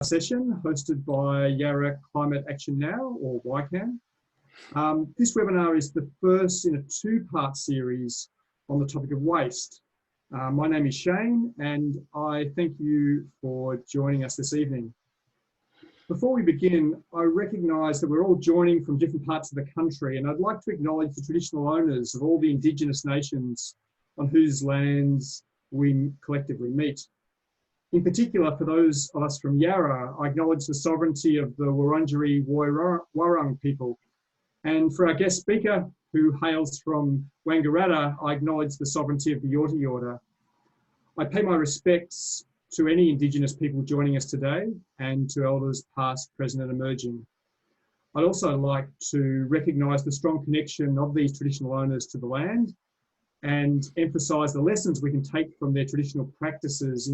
Session hosted by Yarra Climate Action Now, or YCAN. This webinar is the first in a two-part series on the topic of waste. My name is Shane and I thank you for joining us this evening. Before we begin, I recognise that we're all joining from different parts of the country, and I'd like to acknowledge the traditional owners of all the Indigenous nations on whose lands we collectively meet. In particular, for those of us from Yarra, I acknowledge the sovereignty of the Wurundjeri Wurrung people. And for our guest speaker, who hails from Wangaratta, I acknowledge the sovereignty of the Yorta Yorta. I pay my respects to any Indigenous people joining us today and to elders past, present and emerging. I'd also like to recognise the strong connection of these traditional owners to the land and emphasise the lessons we can take from their traditional practices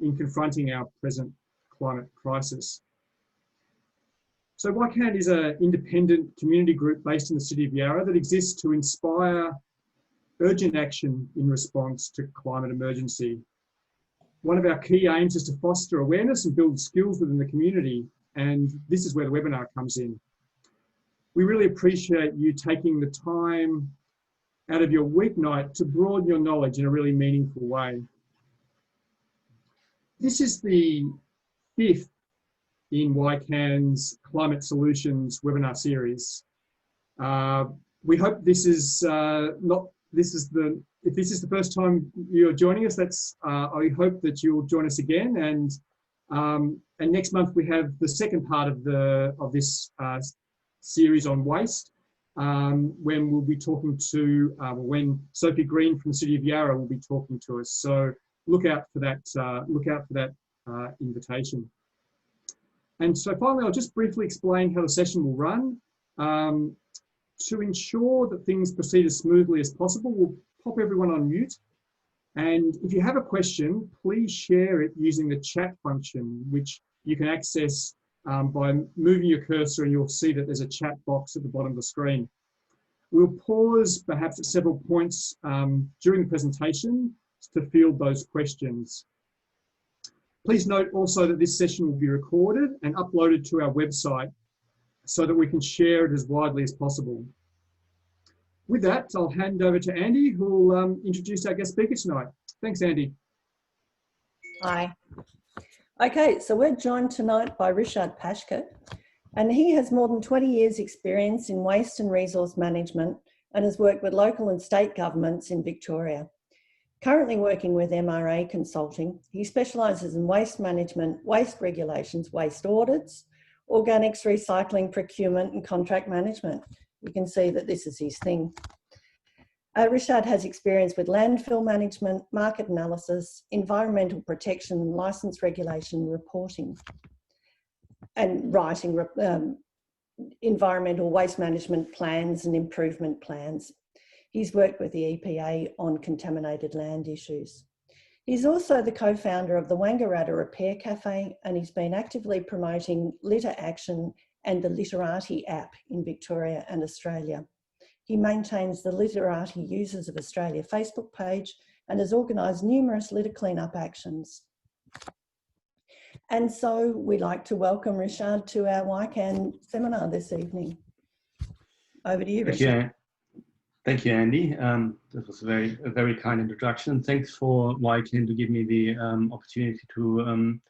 in confronting our present climate crisis. So YCAN is an independent community group based in the city of Yarra that exists to inspire urgent action in response to climate emergency. One of our key aims is to foster awareness and build skills within the community, and this is where the webinar comes in. We really appreciate you taking the time out of your weeknight to broaden your knowledge in a really meaningful way. This is the fifth in YCAN's Climate Solutions webinar series. We hope this is if this is the first time you're joining us, I hope that you'll join us again. And next month we have the second part of this series on waste, when we'll be talking to when Sophie Green from the City of Yarra will be talking to us. So look out for that invitation. And so finally, I'll just briefly explain how the session will run. To ensure that things proceed as smoothly as possible, we'll pop everyone on mute. And if you have a question, please share it using the chat function, which you can access by moving your cursor, and you'll see that there's a chat box at the bottom of the screen. We'll pause perhaps at several points during the presentation to field those questions. Please note also that this session will be recorded and uploaded to our website so that we can share it as widely as possible. With that, I'll hand over to Andy, who will introduce our guest speaker tonight. Thanks, Andy. Hi. Okay, so we're joined tonight by Richard Pashka, and he has more than 20 years experience in waste and resource management and has worked with local and state governments in Victoria. Currently working with MRA Consulting, he specialises in waste management, waste regulations, waste audits, organics, recycling, procurement and contract management. You can see that this is his thing. Richard has experience with landfill management, market analysis, environmental protection, licence regulation, reporting, and writing environmental waste management plans and improvement plans. He's worked with the EPA on contaminated land issues. He's also the co-founder of the Wangaratta Repair Cafe, and he's been actively promoting litter action and the Literati app in Victoria and Australia. He maintains the Literati Users of Australia Facebook page and has organised numerous litter cleanup actions. And so we'd like to welcome Richard to our YCAN seminar this evening. Over to you, Richard. Thank you, Andy. That was a very kind introduction. Thanks for YCAN to give me the opportunity to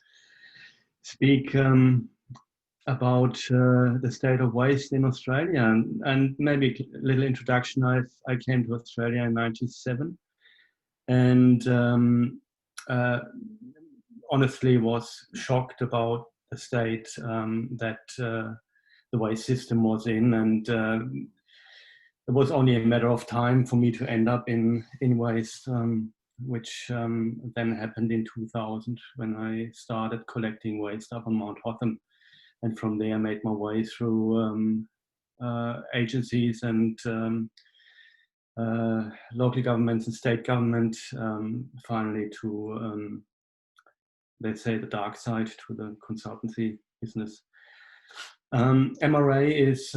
speak about the state of waste in Australia, and maybe a little introduction. I came to Australia in 1997, and honestly was shocked about the state that the waste system was in, and it was only a matter of time for me to end up in waste, which then happened in 2000 when I started collecting waste up on Mount Hotham. And from there I made my way through agencies and local governments and state government, finally to, let's say, the dark side, to the consultancy business. MRA is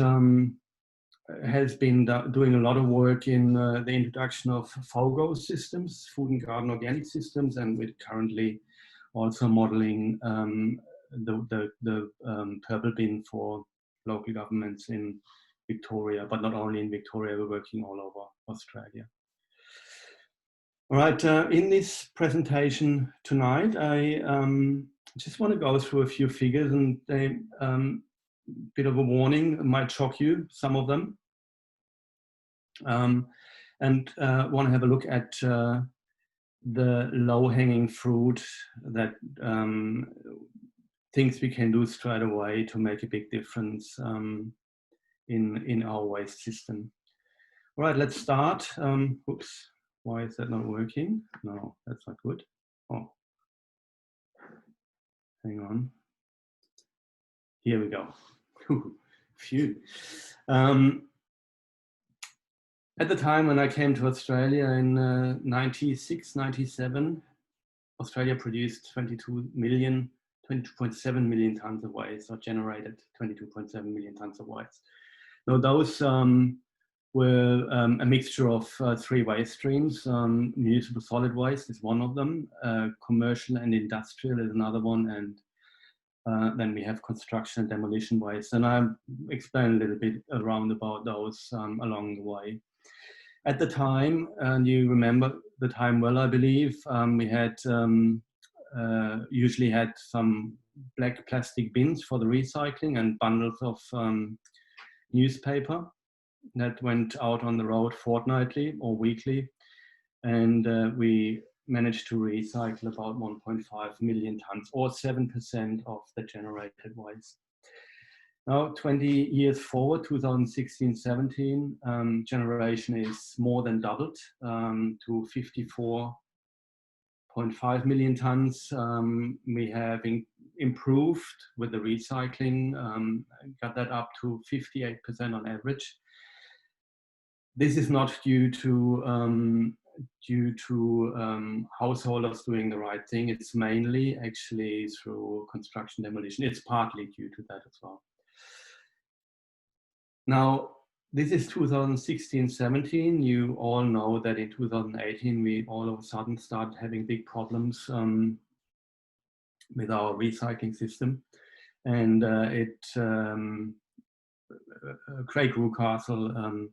has been doing a lot of work in the introduction of FOGO systems, food and garden organic systems, and we're currently also modeling the purple bin for local governments in Victoria, but not only in Victoria, we're working all over Australia. All right, in this presentation tonight, I just want to go through a few figures, and a bit of a warning, it might shock you, some of them. And want to have a look at the low-hanging fruit, that things we can do straight away to make a big difference in our waste system. All right, let's start. Oops, why is that not working? No, that's not good. Oh, hang on. Here we go. Phew. At the time when I came to Australia in 96, 97, Australia produced 22.7 million tons of waste, or generated 22.7 million tons of waste. Now those were a mixture of three waste streams. Municipal solid waste is one of them, commercial and industrial is another one, and then we have construction and demolition waste. And I'll explain a little bit around about those along the way. At the time, and you remember the time well, I believe, we had usually had some black plastic bins for the recycling and bundles of newspaper that went out on the road fortnightly or weekly. And we managed to recycle about 1.5 million tons, or 7% of the generated waste. Now, 20 years forward, 2016-17, generation is more than doubled to 54.5 million tons. We have improved with the recycling, got that up to 58% on average. This is not due to householders doing the right thing. It's mainly actually through construction demolition. It's partly due to that as well. Now, this is 2016-17. You all know that in 2018, we all of a sudden started having big problems with our recycling system. And Craig Rucastle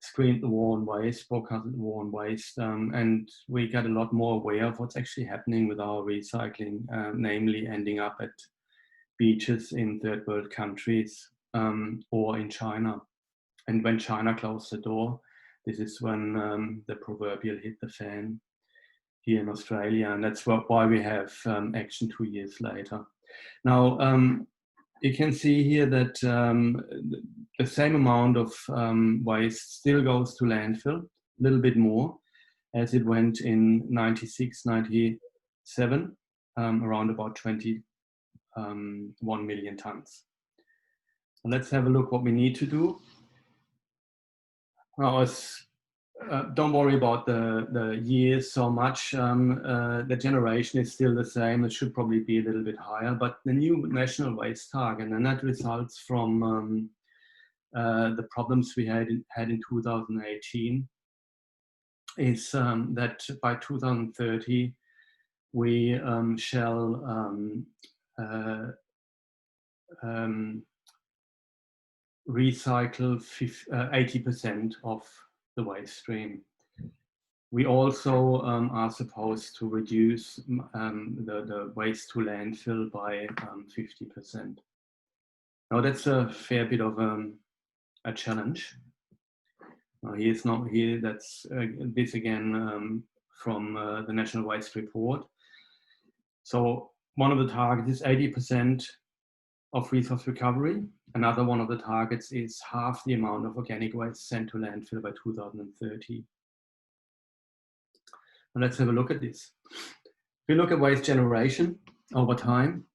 screened the war on waste, broadcasted the war on waste, and we got a lot more aware of what's actually happening with our recycling, namely ending up at beaches in third world countries or in China. And when China closed the door, this is when the proverbial hit the fan here in Australia, and that's why we have action 2 years later. Now, you can see here that the same amount of waste still goes to landfill, a little bit more, as it went in 96, 97, around about 21 million tons. So let's have a look what we need to do. Now, don't worry about the years so much. The generation is still the same. It should probably be a little bit higher, but the new national waste target, and that results from the problems we had in 2018, is that by 2030, we shall recycle 80% of the waste stream. We also are supposed to reduce the waste to landfill by 50%. Now that's a fair bit of a challenge. Here's not here. That's this again from the National Waste Report. So one of the targets is 80% of resource recovery. Another one of the targets is half the amount of organic waste sent to landfill by 2030. Now let's have a look at this. If we look at waste generation over time,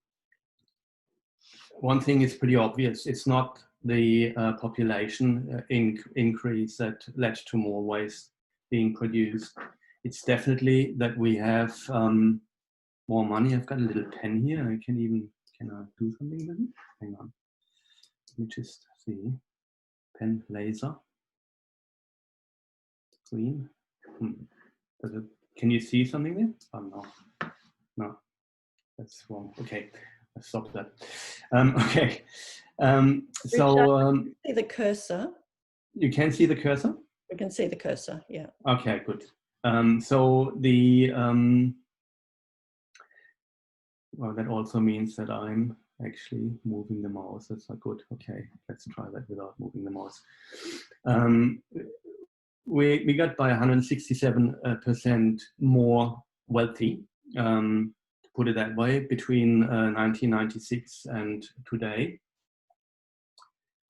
one thing is pretty obvious. It's not the population increase that led to more waste being produced. It's definitely that we have more money. I've got a little pen here. Can I do something with it? Hang on. Let me just see. Pen, laser. Green. Can you see something there? Oh, no. No, that's wrong. Okay. stop that. Okay. See the cursor. You can see the cursor? We can see the cursor, yeah. Okay, good. So the, well, that also means that I'm actually moving the mouse. That's not good. Okay, let's try that without moving the mouse. We got by 167% more wealthy, to put it that way, between 1996 and today.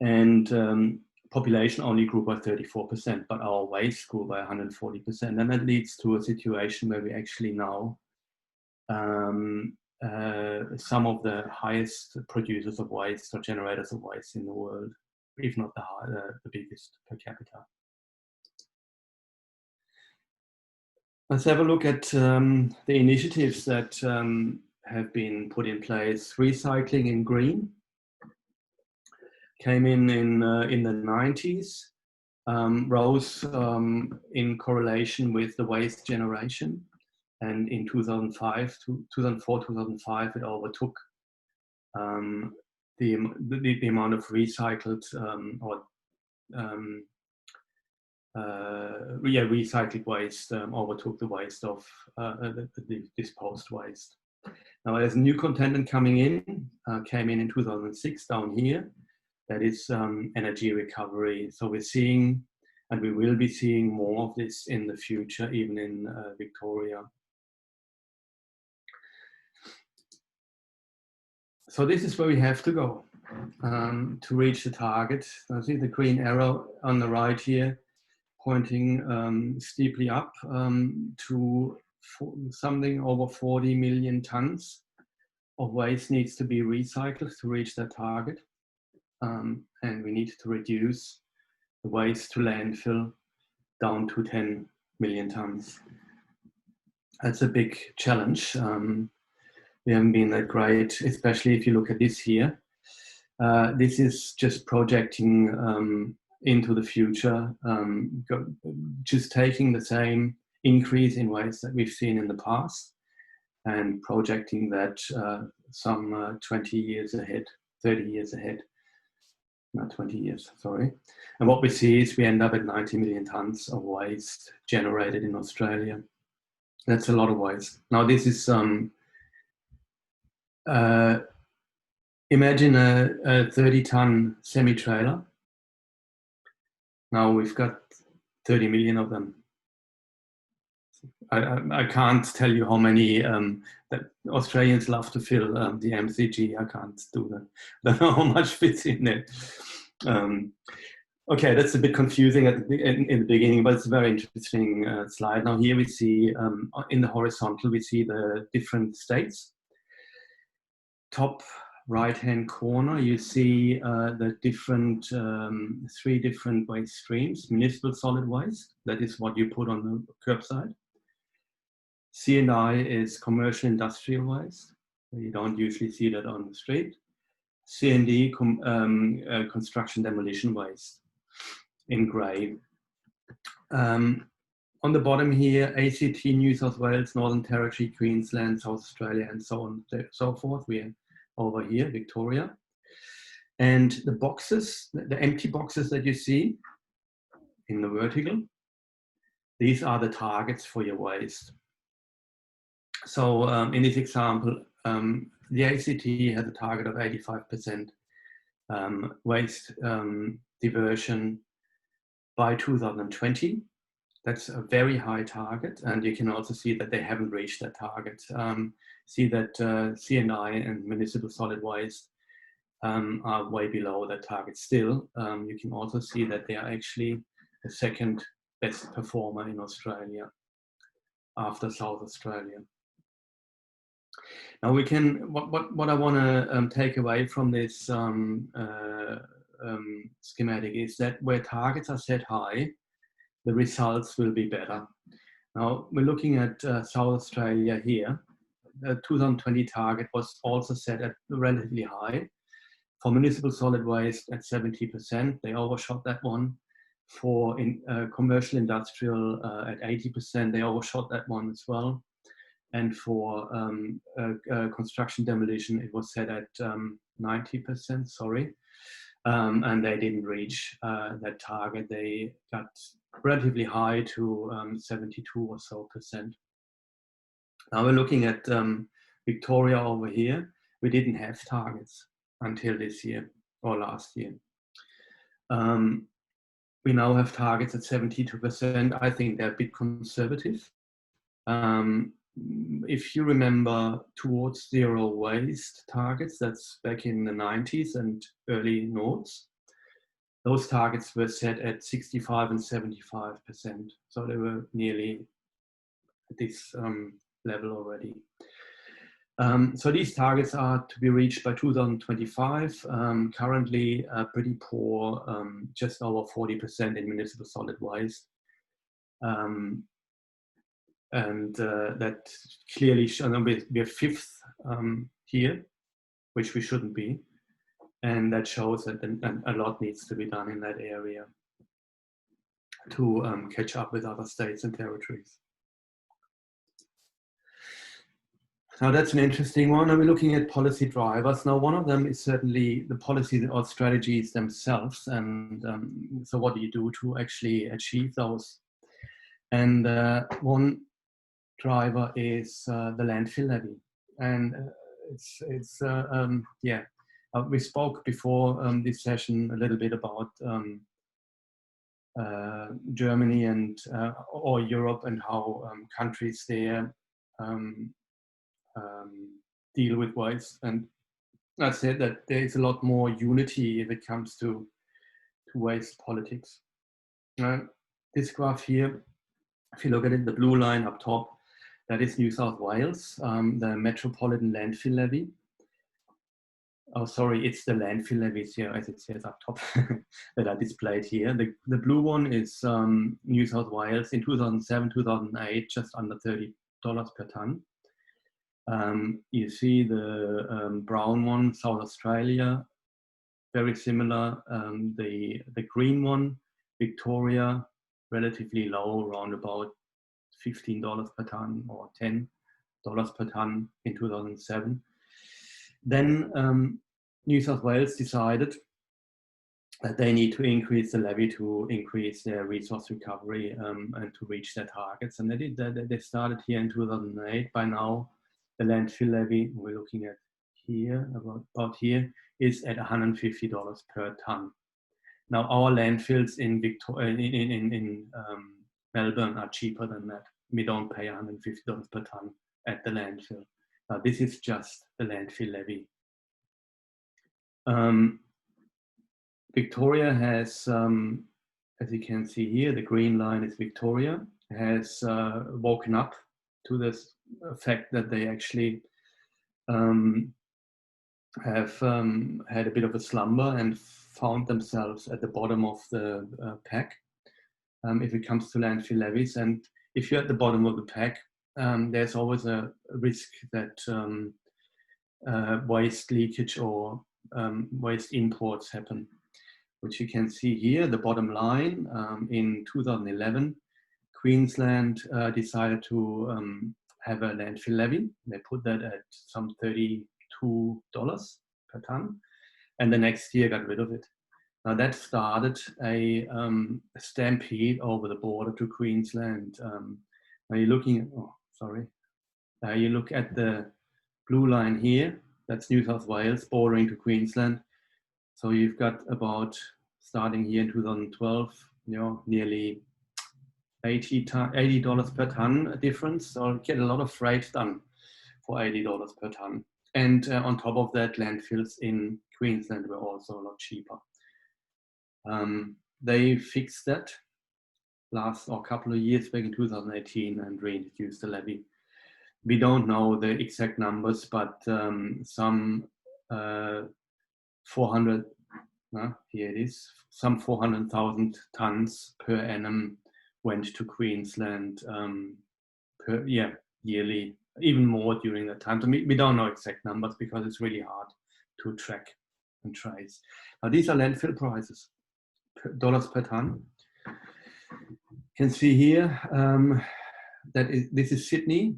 And population only grew by 34%, but our waste grew by 140%. And that leads to a situation where we actually now some of the highest producers of waste or generators of waste in the world, if not the biggest per capita. Let's have a look at the initiatives that have been put in place. Recycling in green came in the 90s, rose in correlation with the waste generation. And in 2004, 2005, it overtook the amount of recycled recycled waste overtook the waste of the disposed waste. Now there's new content coming in, came in 2006 down here. That is energy recovery. So we're seeing, and we will be seeing more of this in the future, even in Victoria. So this is where we have to go to reach the target. I see the green arrow on the right here, pointing steeply up to something over 40 million tons of waste needs to be recycled to reach that target. And we need to reduce the waste to landfill down to 10 million tons. That's a big challenge. We haven't been that great, especially if you look at this here. This is just projecting into the future, just taking the same increase in waste that we've seen in the past and projecting that some 20 years ahead, 30 years ahead. Not 20 years, sorry. And what we see is we end up at 90 million tons of waste generated in Australia. That's a lot of waste. Now this is, imagine a 30-ton semi-trailer. Now we've got 30 million of them. I can't tell you how many that Australians love to fill the MCG. I can't do that. I don't know how much fits in there. Okay, that's a bit confusing in the beginning, but it's a very interesting slide. Now here we see, in the horizontal, we see the different states. Top right-hand corner, you see the different, 3 different waste streams. Municipal solid waste, that is what you put on the curbside. C&I is commercial industrial waste. You don't usually see that on the street. C&D, construction demolition waste in grey. On the bottom here, ACT, New South Wales, Northern Territory, Queensland, South Australia, and so on and so forth. We're over here, Victoria. And the boxes, the empty boxes that you see in the vertical, these are the targets for your waste. So in this example, the ACT has a target of 85% waste diversion by 2020. That's a very high target, and you can also see that they haven't reached that target. See that C&I and municipal solid waste are way below that target still. You can also see that they are actually the second best performer in Australia after South Australia. Now we can, what I want to take away from this schematic is that where targets are set high, the results will be better. Now we're looking at South Australia here. The 2020 target was also set at relatively high. For municipal solid waste at 70%, they overshot that one. For commercial industrial at 80%, they overshot that one as well. and for construction demolition, it was set at 90%, sorry. And they didn't reach that target. They got relatively high to 72 or so %. Now we're looking at Victoria over here. We didn't have targets until this year or last year. We now have targets at 72%. I think they're a bit conservative. If you remember towards zero waste targets, that's back in the 90s and early noughts, those targets were set at 65 and 75%. So they were nearly at this level already. So these targets are to be reached by 2025. Currently pretty poor, just over 40% in municipal solid waste. And that clearly shows we're fifth here, which we shouldn't be. And that shows that a lot needs to be done in that area to catch up with other states and territories. Now that's an interesting one. And we're looking at policy drivers. Now one of them is certainly the policies or strategies themselves. And so what do you do to actually achieve those? And one driver is the landfill levy. And we spoke before this session a little bit about Germany and or Europe and how countries there deal with waste. And I said that there is a lot more unity if it comes to waste politics. This graph here, if you look at it, the blue line up top, that is New South Wales, the metropolitan landfill levy. Oh, sorry, it's the landfill levies here, as it says up top, that are displayed here. The blue one is New South Wales in 2007, 2008, just under $30 per tonne. You see the brown one, South Australia, very similar. The green one, Victoria, relatively low, around about $15 per tonne or $10 per tonne in 2007. Then New South Wales decided that they need to increase the levy to increase their resource recovery and to reach their targets. And they did that. They started here in 2008. By now, the landfill levy we're looking at here, about here, is at $150 per tonne. Now, our landfills in Melbourne are cheaper than that. We don't pay $150 per tonne at the landfill. Now, this is just the landfill levy. Victoria has, as you can see here, the green line is Victoria, has woken up to this fact that they actually have had a bit of a slumber and found themselves at the bottom of the pack if it comes to landfill levies. And if you're at the bottom of the pack, there's always a risk that waste leakage or waste imports happen, which you can see here, the bottom line. In 2011, Queensland decided to have a landfill levy. They put that at some $32 per tonne, and the next year got rid of it. Now that started a stampede over the border to Queensland. Now you're looking at, you look at the blue line here, that's New South Wales bordering to Queensland. So you've got about, starting here in 2012, nearly $80 per tonne difference. So you get a lot of freight done for $80 per tonne. And on top of that, landfills in Queensland were also a lot cheaper. They fixed that last couple of years back in 2018 and reintroduced the levy. We don't know the exact numbers, but some 400, here it is, some 400,000 tons per annum went to Queensland yearly, even more during that time. So we don't know exact numbers because it's really hard to track and trace. Now these are landfill prices, dollars per ton. You can see here this is Sydney.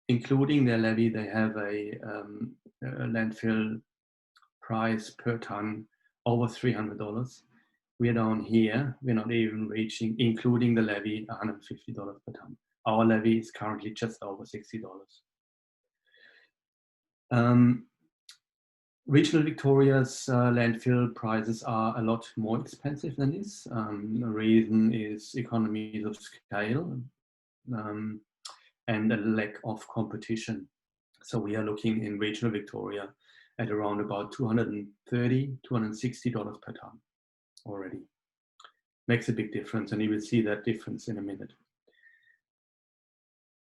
Including their levy, they have a landfill price per ton over $300. We're down here, we're not even reaching, including the levy, $150 per ton. Our levy is currently just over $60. Regional Victoria's landfill prices are a lot more expensive than this. The reason is economies of scale and a lack of competition. So we are looking in regional Victoria at around about $230, $260 per ton already. Makes a big difference, and you will see that difference in a minute.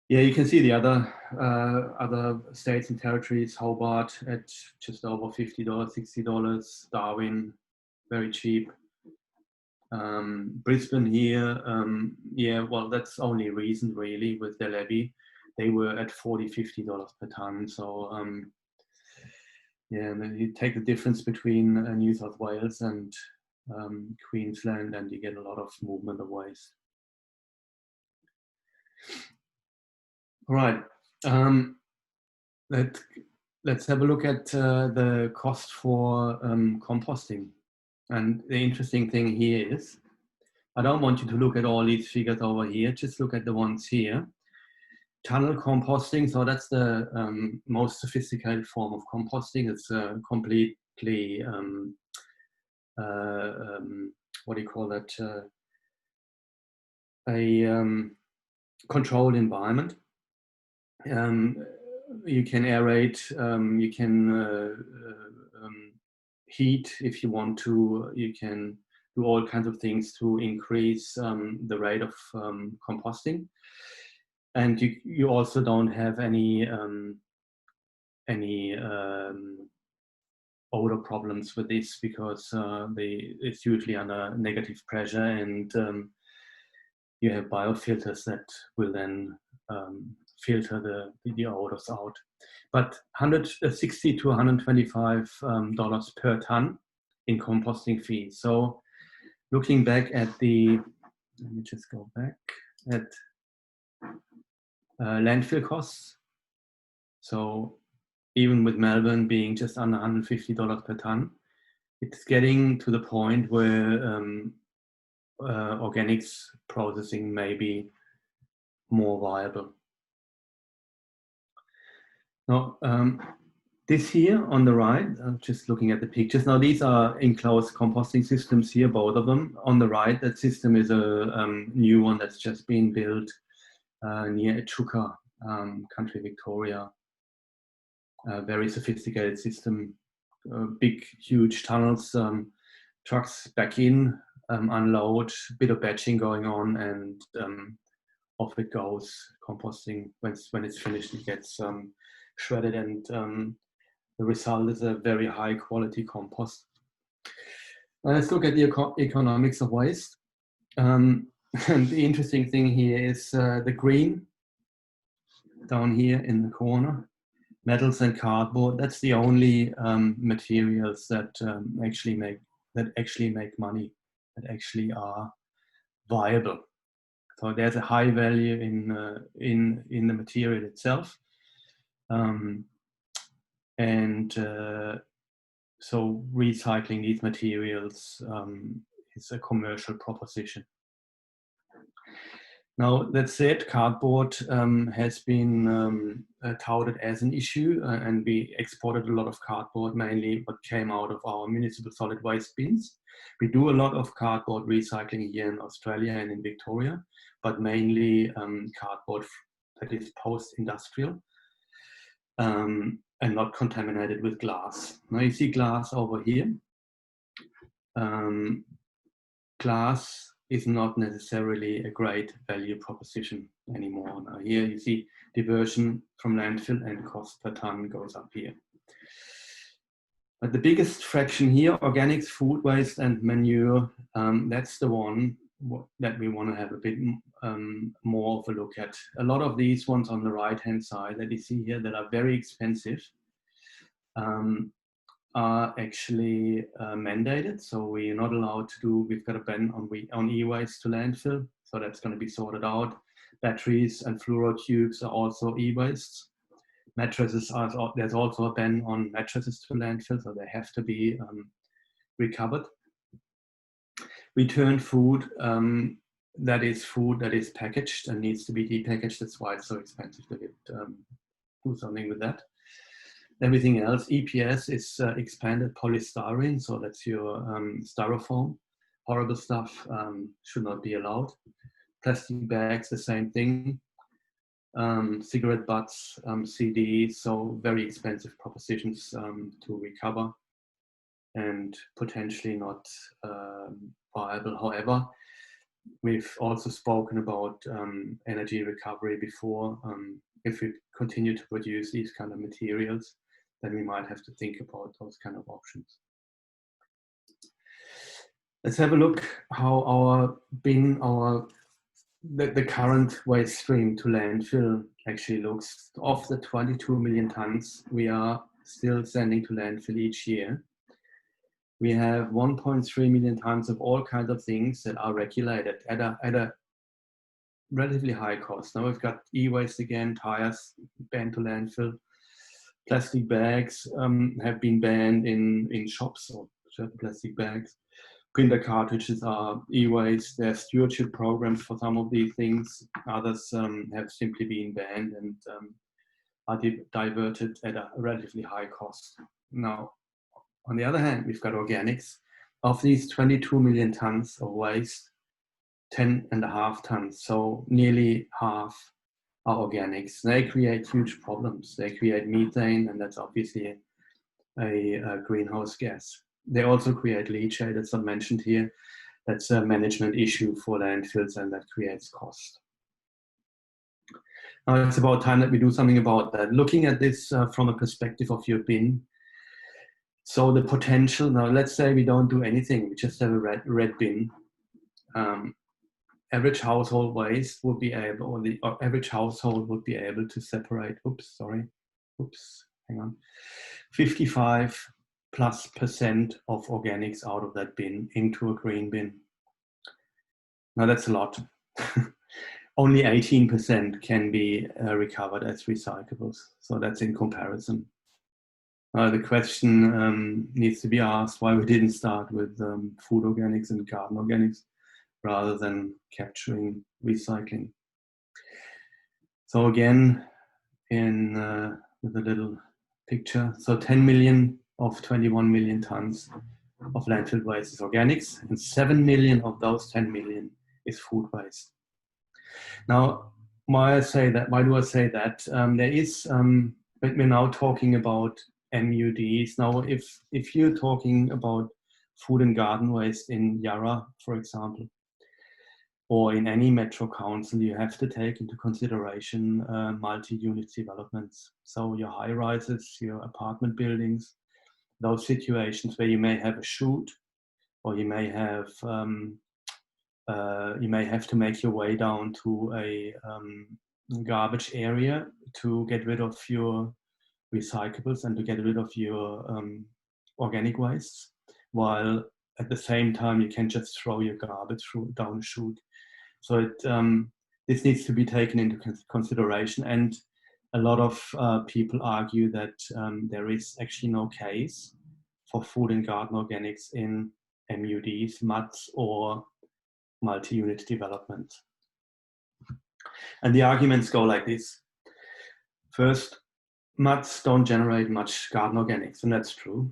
Yeah, you can see the other states and territories. Hobart at just over $50, $60. Darwin, very cheap. Brisbane here, yeah, well, that's only recent really with the levy. They were at $40, $50 per ton. So yeah, and then you take the difference between New South Wales and Queensland, and you get a lot of movement of waste. All right, let's have a look at the cost for composting. And the interesting thing here is, I don't want you to look at all these figures over here, just look at the ones here. Tunnel composting, so that's the most sophisticated form of composting. It's completely, what do you call that, a controlled environment. You can aerate, you can heat if you want to, you can do all kinds of things to increase the rate of composting. And you also don't have any odor problems with this, because it's usually under negative pressure, and you have biofilters that will then filter the odors out. But $160 to $125 per ton in composting fees. So looking back at the, let me just go back at landfill costs. So even with Melbourne being just under $150 per ton, it's getting to the point where organics processing may be more viable. Now, this here on the right, just looking at the pictures. Now these are enclosed composting systems here, both of them. On the right, that system is a new one that's just been built near Echuca, country Victoria. A very sophisticated system, big, huge tunnels, trucks back in, unload, bit of batching going on, and off it goes. Composting, when it's finished, it gets shredded, and the result is a very high quality compost. Let's look at the economics of waste. And the interesting thing here is the green down here in the corner. Metals and cardboard, that's the only materials that actually make money, that actually are viable. So there's a high value in the material itself, so recycling these materials is a commercial proposition. Now, that said, cardboard has been touted as an issue, and we exported a lot of cardboard, mainly what came out of our municipal solid waste bins. We do a lot of cardboard recycling here in Australia and in Victoria, but mainly cardboard that is post-industrial and not contaminated with glass. Now you see glass over here. Glass is not necessarily a great value proposition anymore. Now here you see diversion from landfill, and cost per ton goes up here. But the biggest fraction here, organics, food waste and manure, that's the one that we want to have a bit more of a look at. A lot of these ones on the right hand side that you see here that are very expensive are actually mandated. So we're not allowed to do, we've got a ban on e-waste to landfill. So that's going to be sorted out. Batteries and fluoro tubes are also e-wastes. Mattresses there's also a ban on mattresses to landfill, so they have to be recovered. Return food, that is packaged and needs to be depackaged. That's why it's so expensive to do something with that. Everything else, EPS is expanded polystyrene, so that's your styrofoam. Horrible stuff, should not be allowed. Plastic bags, the same thing. Cigarette butts, CDs, so very expensive propositions to recover and potentially not viable. However, we've also spoken about energy recovery before. If we continue to produce these kind of materials, then we might have to think about those kind of options. Let's have a look how our bin, the current waste stream to landfill actually looks. Of the 22 million tons we are still sending to landfill each year, we have 1.3 million tons of all kinds of things that are regulated at a relatively high cost. Now we've got e-waste again, tires banned to landfill. Plastic bags have been banned in shops, or certain plastic bags. Printer cartridges are e-waste. There are stewardship programs for some of these things. Others have simply been banned and are diverted at a relatively high cost. Now, on the other hand, we've got organics. Of these 22 million tons of waste, 10.5 tons, so nearly half, are organics. They create huge problems. They create methane, and that's obviously a greenhouse gas. They also create leachate, that's not mentioned here. That's a management issue for landfills, and that creates cost. Now it's about time that we do something about that. Looking at this from a perspective of your bin, so the potential, now let's say we don't do anything, we just have a red bin. Average household waste would be able, or average household would be able to separate, 55+ % of organics out of that bin into a green bin. Now that's a lot. Only 18% can be recovered as recyclables. So that's in comparison. The question needs to be asked why we didn't start with food organics and garden organics rather than capturing recycling. So again, with a little picture, so 10 million of 21 million tons of landfill waste is organics, and 7 million of those 10 million is food waste. Now, why do I say that? There is, we're now talking about MUDs. Now, if you're talking about food and garden waste in Yarra, for example, or in any metro council, you have to take into consideration multi-unit developments. So your high-rises, your apartment buildings, those situations where you may have a chute, or you may have to make your way down to a garbage area to get rid of your recyclables and to get rid of your organic wastes, while at the same time you can just throw your garbage down a chute. So this needs to be taken into consideration, and a lot of people argue that there is actually no case for food and garden organics in MUDs, MUDs, or multi-unit development. And the arguments go like this. First, MUDs don't generate much garden organics, and that's true.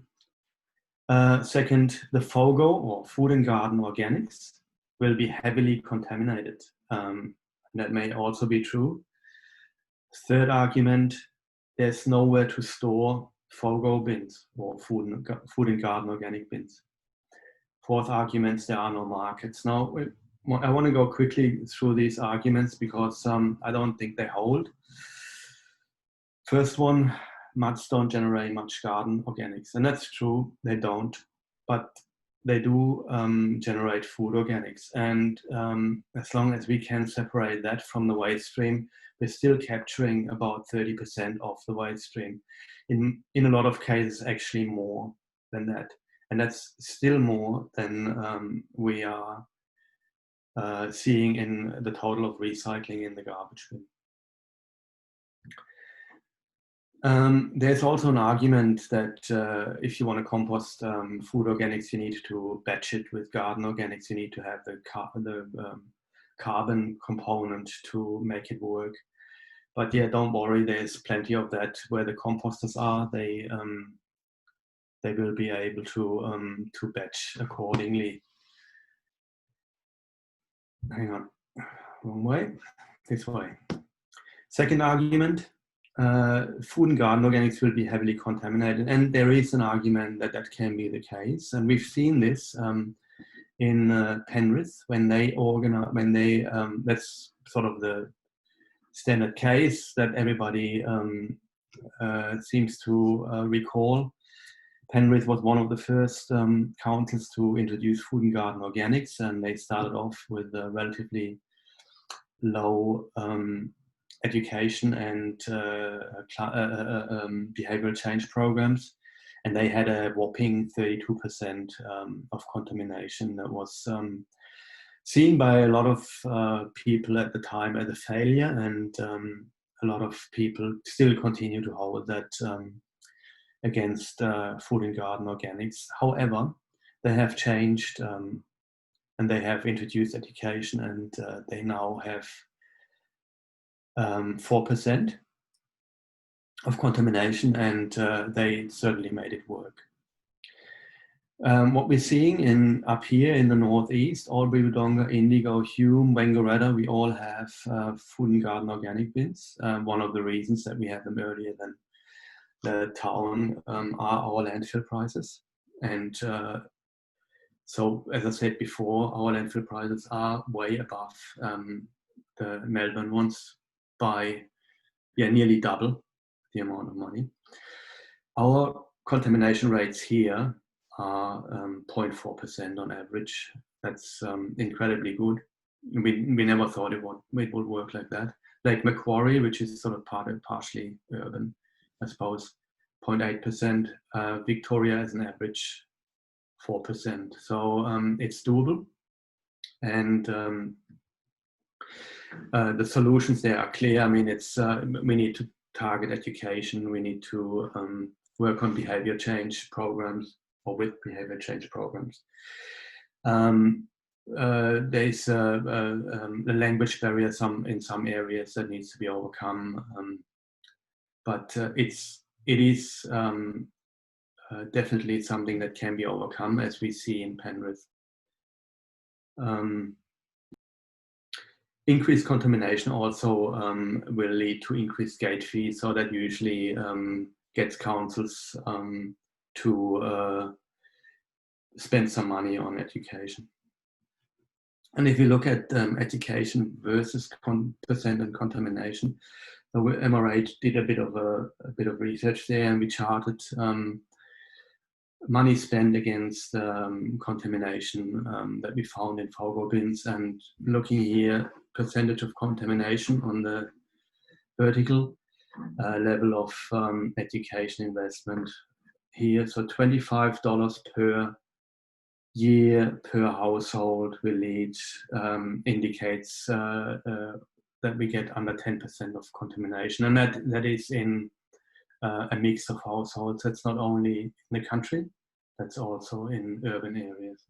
Second, the FOGO, or food and garden organics, will be heavily contaminated. That may also be true. Third argument, there's nowhere to store FOGO bins or food and garden organic bins. Fourth argument, there are no markets. Now, I want to go quickly through these arguments because I don't think they hold. First one, MUDs don't generate much garden organics, and that's true, they don't, but they do generate food organics, and as long as we can separate that from the waste stream, we're still capturing about 30% of the waste stream. In a lot of cases, actually more than that, and that's still more than we are seeing in the total of recycling in the garbage bin. There's also an argument that if you want to compost food organics, you need to batch it with garden organics. You need to have the carbon component to make it work. But yeah, don't worry. There's plenty of that where the composters are. They will be able to batch accordingly. Hang on, wrong way. This way. Second argument. Food and garden organics will be heavily contaminated, and there is an argument that that can be the case, and we've seen this in Penrith when they that's sort of the standard case that everybody seems to recall. Penrith was one of the first councils to introduce food and garden organics, and they started off with a relatively low education and behavioral change programs, and they had a whopping 32% of contamination that was seen by a lot of people at the time as a failure, and a lot of people still continue to hold that against food and garden organics. However, they have changed and they have introduced education, and they now have 4% of contamination, and they certainly made it work. What we're seeing up here in the northeast, Albury, Wodonga, Indigo, Hume, Wangaratta, we all have food and garden organic bins. One of the reasons that we have them earlier than the town are our landfill prices. And so, as I said before, our landfill prices are way above the Melbourne ones by nearly double the amount of money. Our contamination rates here are 0.4% on average. That's incredibly good. We never thought it would work like that. Lake Macquarie, which is sort of partially urban, I suppose, 0.8%. Victoria is an average 4%. So it's doable. And the solutions there are clear. I mean, it's we need to target education. We need to work on behavior change programs, or with behavior change programs. There's a language barrier in some areas that needs to be overcome, but it is definitely something that can be overcome, as we see in Penrith. Increased contamination also will lead to increased gate fees, so that usually gets councils to spend some money on education. And if you look at education versus percent and contamination, the MRA did a bit of research there, and we charted money spent against contamination that we found in FOGO bins, and looking here, percentage of contamination on the vertical level of education investment here. So $25 per year per household will lead, indicates that we get under 10% of contamination, and that is in a mix of households. That's not only in the country, that's also in urban areas.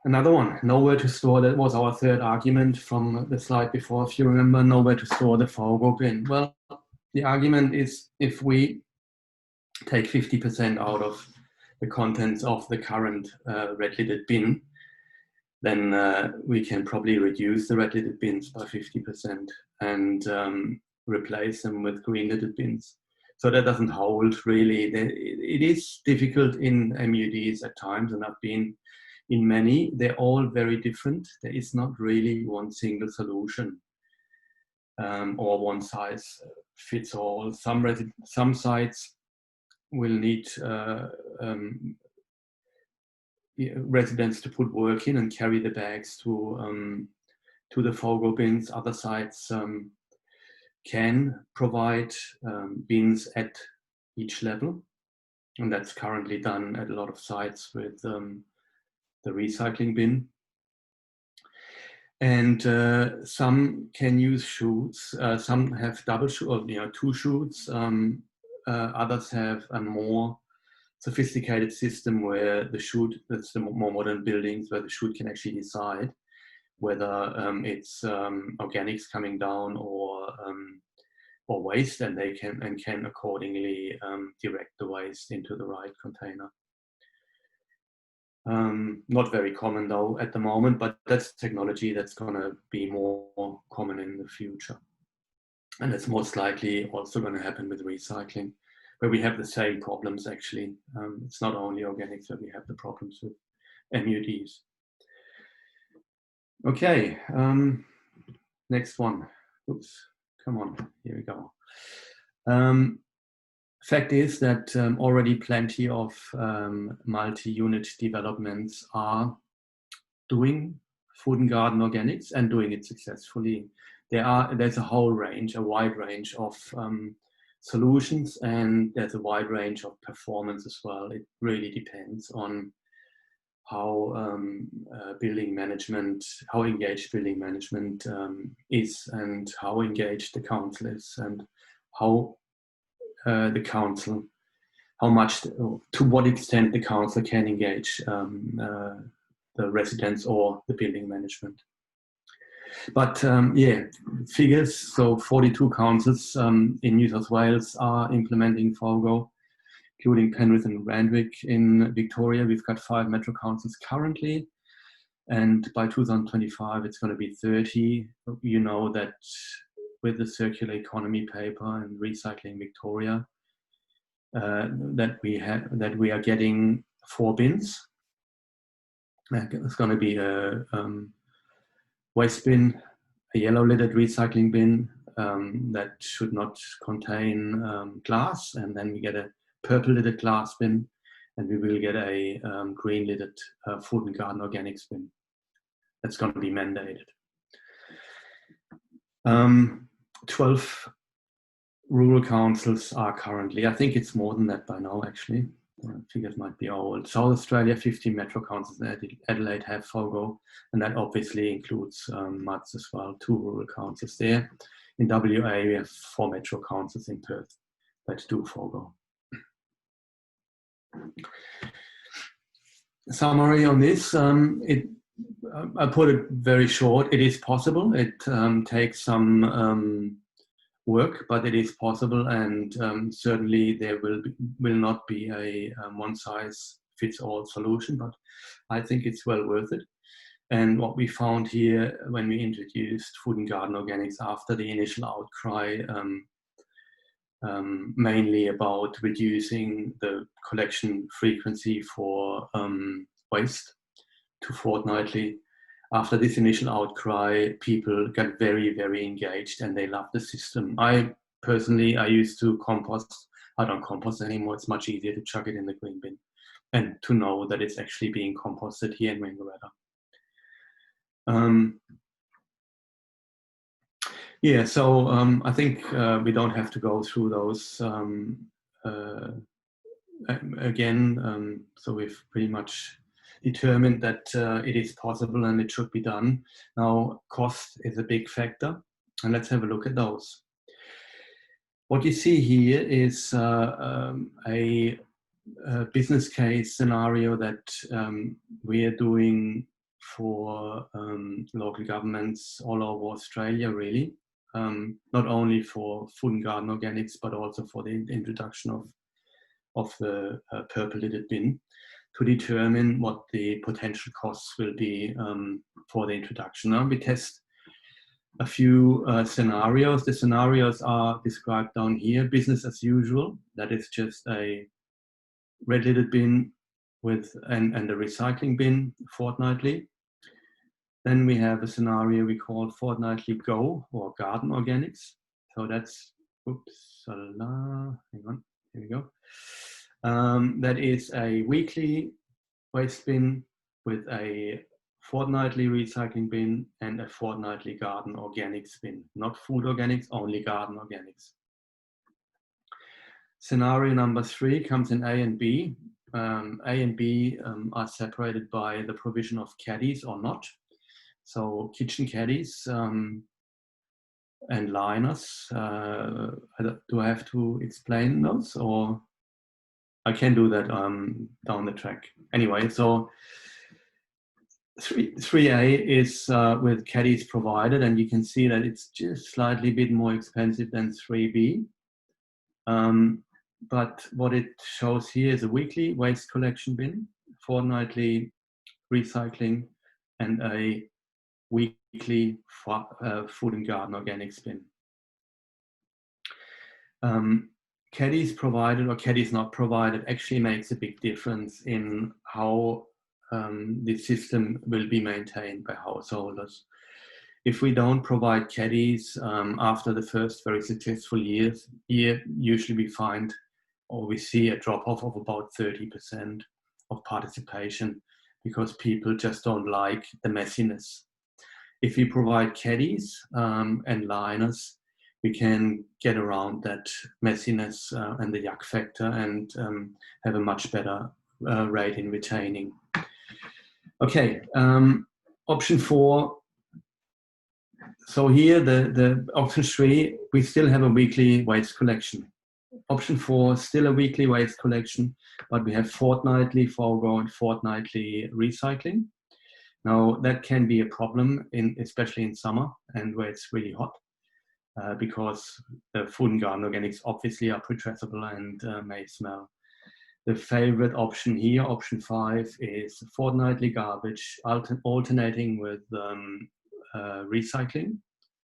Another one, nowhere to store. That was our third argument from the slide before, if you remember, nowhere to store the FOGO bin. Well, the argument is, if we take 50% out of the contents of the current red-lidded bin, then we can probably reduce the red-lidded bins by 50% and replace them with green-lidded bins. So that doesn't hold, really. It is difficult in MUDs at times, and I've been in many. They're all very different. There is not really one single solution or one size fits all. Some sites will need residents to put work in and carry the bags to the FOGO bins. Other sites can provide bins at each level. And that's currently done at a lot of sites with the recycling bin. And some can use chutes. Some have double chute, or two chutes. Others have a more sophisticated system where the chute, that's the more modern buildings, where the chute can actually decide whether it's organics coming down or waste, and they can accordingly direct the waste into the right container. Not very common though at the moment, but that's technology that's going to be more common in the future. And it's most likely also going to happen with recycling, where we have the same problems actually. It's not only organics that we have the problems with MUDs. Okay, next one. Oops, come on, here we go. Fact is that already plenty of multi-unit developments are doing food and garden organics and doing it successfully. There's a whole range, a wide range of solutions, and there's a wide range of performance as well. It really depends on how building management, how engaged building management is, and how engaged the council is, and how the council, how much, to what extent the council can engage the residents or the building management. But yeah, figures, so 42 councils in New South Wales are implementing FOGO, including Penrith and Randwick. In Victoria, we've got 5 metro councils currently, and by 2025 it's going to be 30. You know that with the circular economy paper and Recycling Victoria, that we are getting 4 bins. It's going to be a waste bin, a yellow lidded recycling bin that should not contain glass, and then we get a purple lidded glass bin, and we will get a green lidded food and garden organics bin. That's going to be mandated. 12 rural councils are currently, I think it's more than that by now actually, figures might be old. South Australia, 50 metro councils in Adelaide have FOGO, and that obviously includes MUDs as well, 2 rural councils there. In WA, we have 4 metro councils in Perth that do FOGO. Summary on this, I put it very short. It is possible. It takes some work, but it is possible, and certainly there will not be a one-size-fits-all solution, but I think it's well worth it. And what we found here when we introduced food and garden organics after the initial outcry, mainly about reducing the collection frequency for waste to fortnightly. After this initial outcry, people got very, very engaged, and they love the system. I personally used to compost. I don't compost anymore. It's much easier to chuck it in the green bin and to know that it's actually being composted here in Wangaratta. Yeah, so I think we don't have to go through those again. So we've pretty much determined that it is possible and it should be done. Now, cost is a big factor, and let's have a look at those. What you see here is a business case scenario that we are doing for local governments all over Australia, really. Not only for food and garden organics, but also for the introduction of the purple lidded bin, to determine what the potential costs will be for the introduction. Now we test a few scenarios. The scenarios are described down here. Business as usual, that is just a red lidded bin with and a recycling bin fortnightly. Then we have a scenario we call fortnightly go, or garden organics. So that's, oops, hang on, here we go. That is a weekly waste bin with a fortnightly recycling bin and a fortnightly garden organics bin. Not food organics, only garden organics. Scenario number 3 comes in A and B. A and B are separated by the provision of caddies or not. So kitchen caddies and liners. Do I have to explain those, or I can do that down the track? Anyway, so 3A is with caddies provided, and you can see that it's just slightly bit more expensive than 3B. But what it shows here is a weekly waste collection bin, fortnightly recycling, and a weekly food and garden organics bin. Caddies provided or caddies not provided actually makes a big difference in how the system will be maintained by householders. If we don't provide caddies after the first very successful year, usually we find or we see a drop-off of about 30% of participation because people just don't like the messiness. If we provide caddies and liners, we can get around that messiness and the yuck factor and have a much better rate in retaining. Okay, option 4. So here, the option 3, we still have a weekly waste collection. Option 4, still a weekly waste collection, but we have fortnightly forego and fortnightly recycling. Now that can be a problem, especially in summer and where it's really hot, because the food and garden organics obviously are pre-traceable and may smell. The favorite option here, option 5, is fortnightly garbage, alternating with recycling,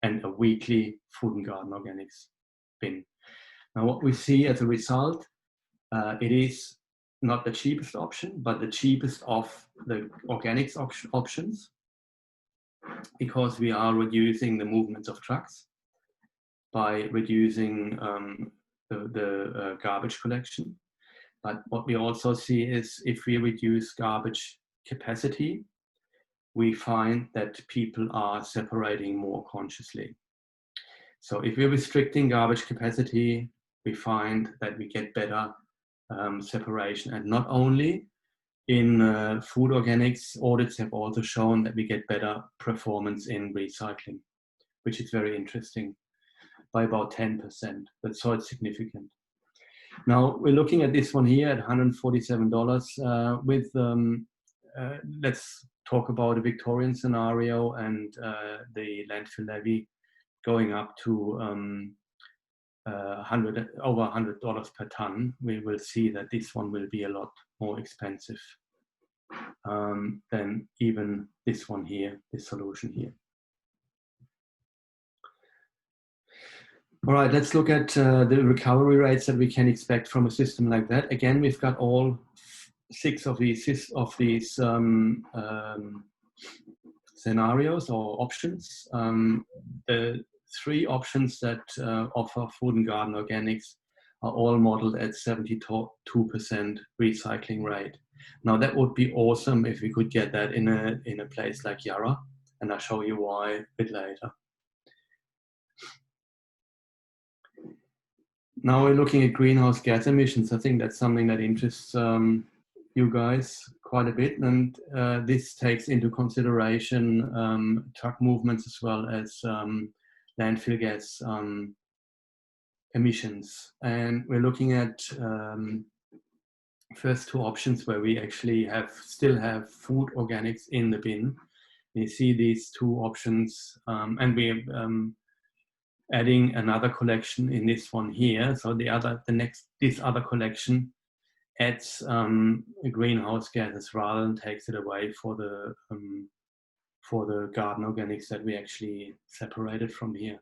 and a weekly food and garden organics bin. Now what we see as a result, it is not the cheapest option, but the cheapest of the organics options, because we are reducing the movements of trucks by reducing the garbage collection. But what we also see is if we reduce garbage capacity, we find that people are separating more consciously. So if we're restricting garbage capacity, we find that we get better separation. And not only in food organics, audits have also shown that we get better performance in recycling, which is very interesting, by about 10%. So it's significant. Now we're looking at this one here at $147 with, let's talk about a Victorian scenario and the landfill levy going up to over $100 per ton. We will see that this one will be a lot more expensive than even this one here, this solution here. All right, let's look at the recovery rates that we can expect from a system like that. Again, we've got all 6 of these scenarios or options. The 3 options that offer food and garden organics are all modeled at 72% recycling rate. Now that would be awesome if we could get that in a place like Yarra, and I'll show you why a bit later. Now we're looking at greenhouse gas emissions. I think that's something that interests you guys quite a bit, and this takes into consideration truck movements as well as landfill gas emissions. And we're looking at first 2 options where we actually still have food organics in the bin. You see these 2 options, and we're adding another collection in this one here. So this other collection adds greenhouse gases rather than takes it away for the garden organics that we actually separated from here.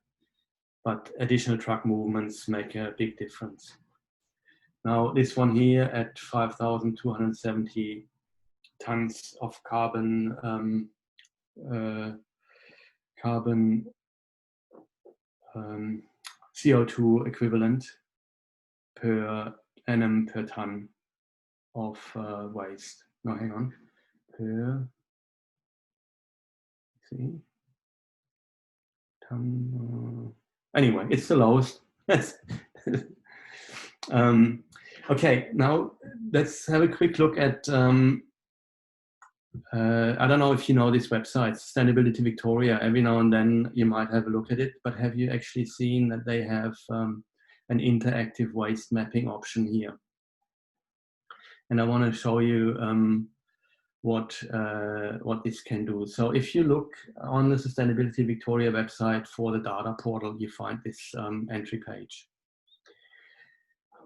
But additional truck movements make a big difference. Now this one here at 5,270 tons of carbon CO2 equivalent per annum per ton of waste. Now hang on, ton. Anyway, it's the lowest. Okay, now let's have a quick look at, I don't know if you know this website, Sustainability Victoria. Every now and then you might have a look at it, but have you actually seen that they have an interactive waste mapping option here? And I want to show you what this can do. So if you look on the Sustainability Victoria website for the data portal, you find this entry page.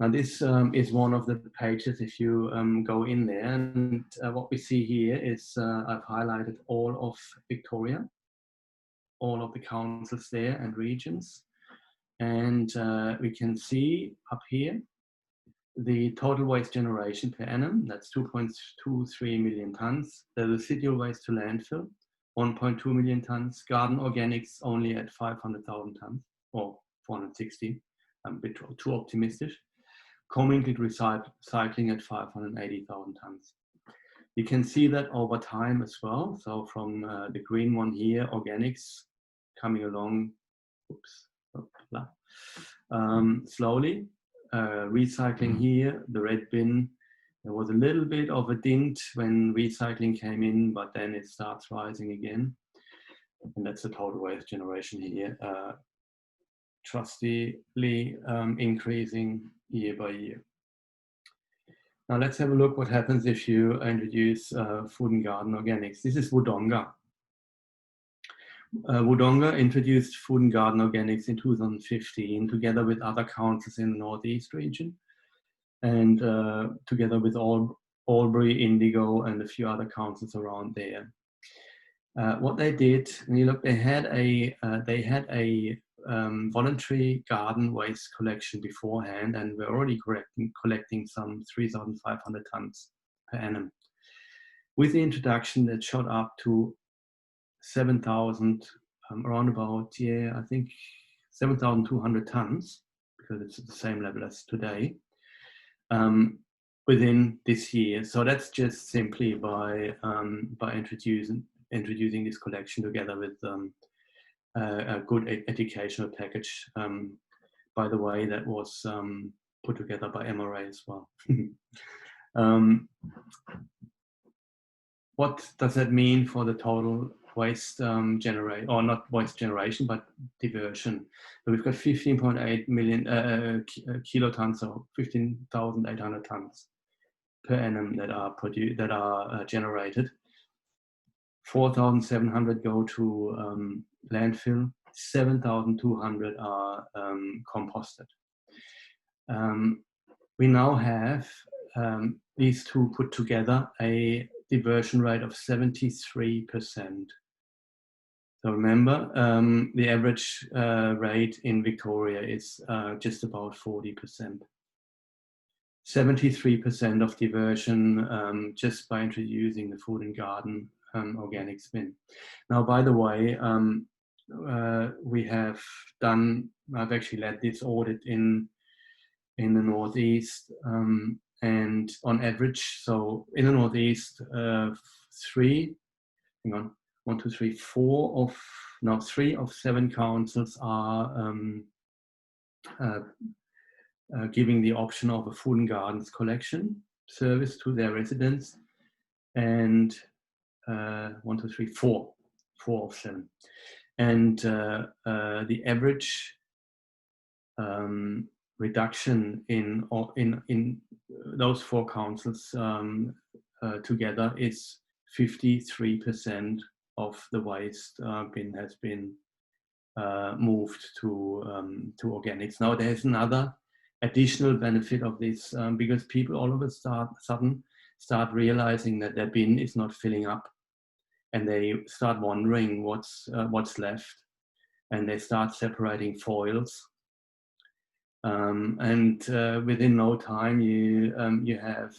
Now this is one of the pages if you go in there, and what we see here is I've highlighted all of Victoria, all of the councils there and regions, and we can see up here the total waste generation per annum, that's 2.23 million tons. The residual waste to landfill, 1.2 million tons. Garden organics only at 500,000 tons, or 460, I'm a bit too optimistic. Commingled recycling at 580,000 tons. You can see that over time as well. So from the green one here, organics coming along, slowly. Recycling here, the red bin. There was a little bit of a dint when recycling came in, but then it starts rising again. And that's the total waste generation here, trustily increasing year by year. Now let's have a look what happens if you introduce food and garden organics. This is Wodonga. Wodonga introduced food and garden organics in 2015 together with other councils in the Northeast region, and together with Albury, Indigo, and a few other councils around there. What they did, when you look, they had a voluntary garden waste collection beforehand, and we're already collecting some 3,500 tons per annum. With the introduction, that shot up to 7,000, around about, yeah, I think 7,200 tons, because it's at the same level as today, within this year. So that's just simply by introducing this collection together with a good educational package, by the way, that was put together by MRA as well. What does that mean for the total waste generation, or not waste generation, but diversion? So we've got 15.8 million kilotons, so 15,800 tons per annum that are generated. 4,700 go to landfill, 7,200 are composted. We now have these two put together a diversion rate of 73%. So remember, the average rate in Victoria is just about 40%. 73% of diversion just by introducing the food and garden organic bin. Now, by the way, I've actually led this audit in the Northeast, and on average, so in the Northeast, three of 7 councils are giving the option of a food and gardens collection service to their residents, and 4 of 7. And the average reduction in those 4 councils together is 53% of the waste bin has been moved to organics. Now there's another additional benefit of this, because people all of a sudden start realizing that their bin is not filling up, and they start wondering what's left, and they start separating foils. And within no time, you have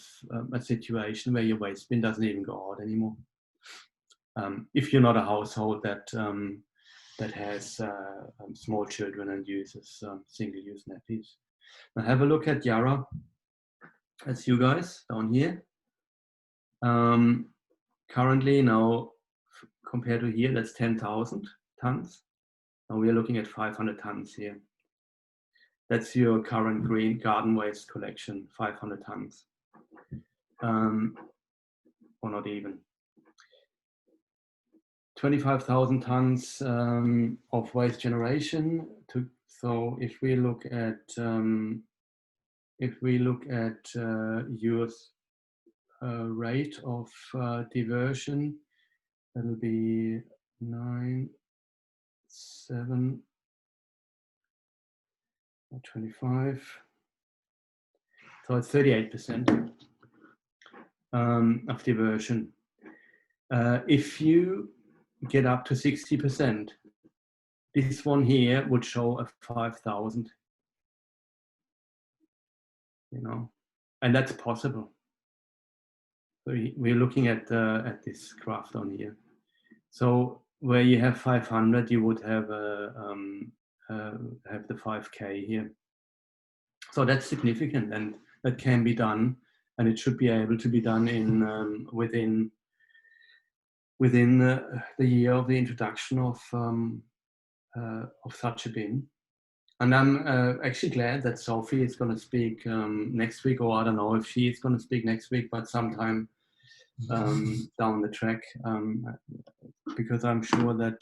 a situation where your waste bin doesn't even go out anymore. If you're not a household that has small children and uses single-use nappies. Now have a look at Yarra. That's you guys down here. Currently now, compared to here, that's 10,000 tons. Now we are looking at 500 tons here. That's your current green garden waste collection, 500 tons, or not even. 25,000 tons of waste generation. So if we look at your rate of diversion, that'll be 9, 7, 25. So it's 38% of diversion. If you get up to 60%, this one here would show a 5,000. You know, and that's possible. So we're looking at this graph down here. So where you have 500, you would have the 5K here. So that's significant, and that can be done, and it should be able to be done in within the year of the introduction of such a bin. And I'm actually glad that Sophie is going to speak next week, or I don't know if she is going to speak next week, but sometime down the track, because I'm sure that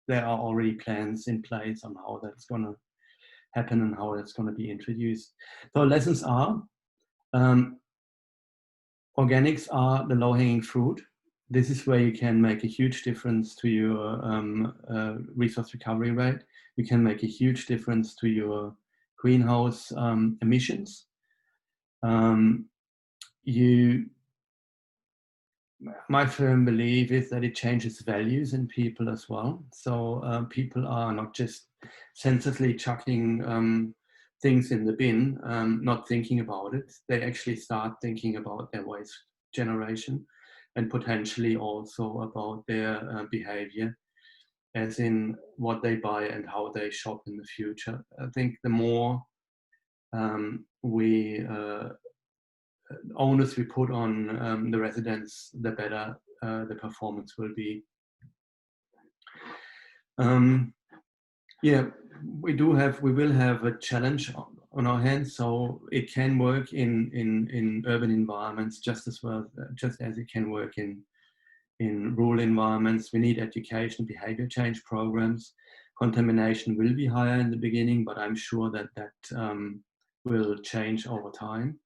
there are already plans in place on how that's going to happen and how it's going to be introduced. So lessons are, organics are the low-hanging fruit. This is where you can make a huge difference to your resource recovery rate. You can make a huge difference to your greenhouse emissions. My firm belief is that it changes values in people as well. So people are not just senselessly chucking things in the bin, not thinking about it. They actually start thinking about their waste generation and potentially also about their behavior, as in what they buy and how they shop in the future. I think the more onus we put on the residents, the better the performance will be. Yeah, we will have a challenge on our hands. So it can work in urban environments just as well, just as it can work in rural environments. We need education, behavior change programs. Contamination will be higher in the beginning, but I'm sure that will change over time.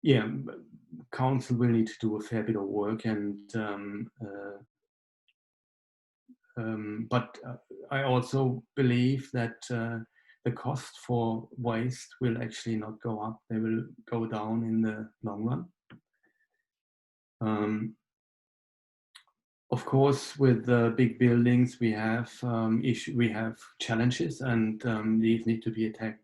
Yeah, council will need to do a fair bit of work, and but I also believe that the cost for waste will actually not go up; they will go down in the long run. Of course, with big buildings, we have challenges, and these need to be attacked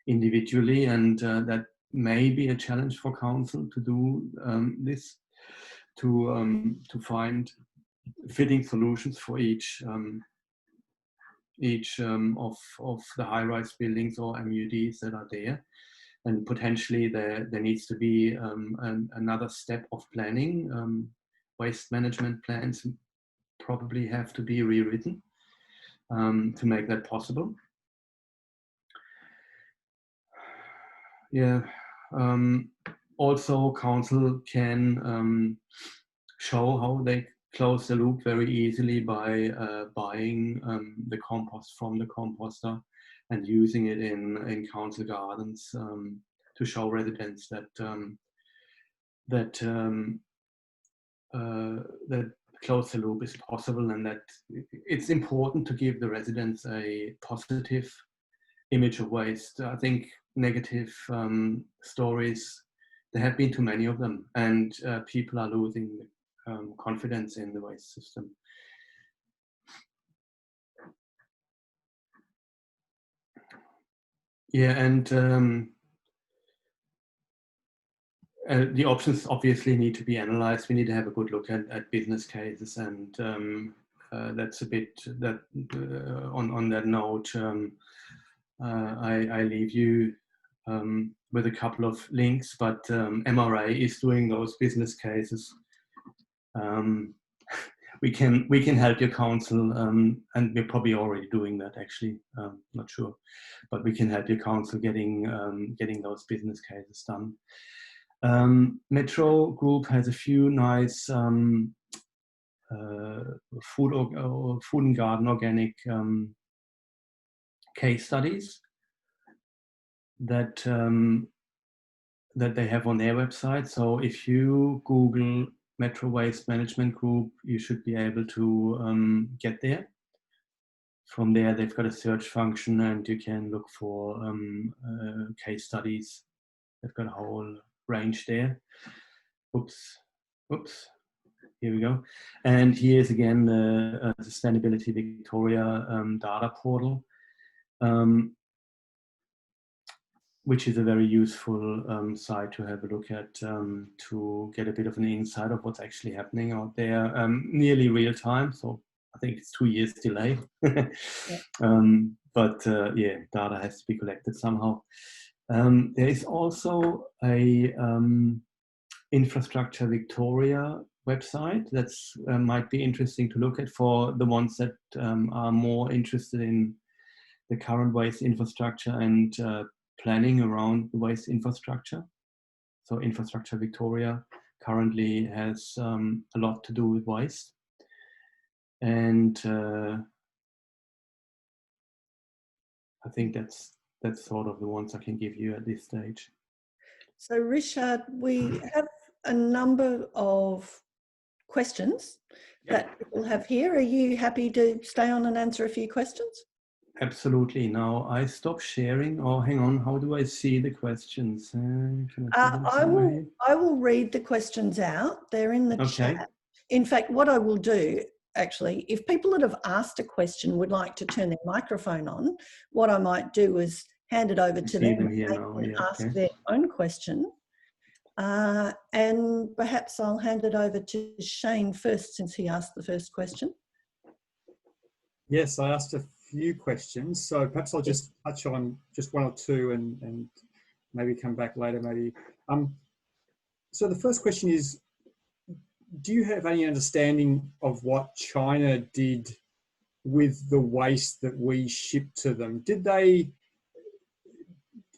individually, and that may be a challenge for council to do this, to find fitting solutions for each of the high-rise buildings or MUDs that are there. And potentially there needs to be another step of planning. Waste management plans probably have to be rewritten to make that possible. Yeah. Also, council can show how they close the loop very easily by buying the compost from the composter and using it in council gardens to show residents that that close the loop is possible, and that it's important to give the residents a positive image of waste. I think negative stories, there have been too many of them, and people are losing confidence in the waste system. Yeah, and the options obviously need to be analyzed. We need to have a good look at business cases, and that's a bit that on that note. I leave you with a couple of links, but MRA is doing those business cases we can help your council, and we're probably already doing that actually. Not sure, but we can help your council getting those business cases done. Metro Group has a few nice food and garden organic case studies that that they have on their website. So if you Google Metro Waste Management Group, you should be able to get there. From there, they've got a search function, and you can look for case studies. They've got a whole range there. Oops. Here we go. And here's again the Sustainability Victoria data portal, which is a very useful site to have a look at, to get a bit of an insight of what's actually happening out there, nearly real time. So I think it's 2 years delay. Yeah. Yeah, data has to be collected somehow. There is also a Infrastructure Victoria website that's might be interesting to look at for the ones that are more interested in the current waste infrastructure and planning around the waste infrastructure. So Infrastructure Victoria currently has a lot to do with waste. And I think that's sort of the ones I can give you at this stage. So Richard, we have a number of questions that people have here. Are you happy to stay on and answer a few questions? Absolutely. Now I stop sharing. Oh, hang on. How do I see the questions? I will read the questions out. They're in the chat. In fact, what I will do, actually, if people that have asked a question would like to turn their microphone on, what I might do is hand it over to them and ask their own question. And perhaps I'll hand it over to Shane first, since he asked the first question. Yes, I asked a few questions, so perhaps I'll just touch on just one or two and maybe come back later, maybe. So the first question is, do you have any understanding of what China did with the waste that we shipped to them? Did they,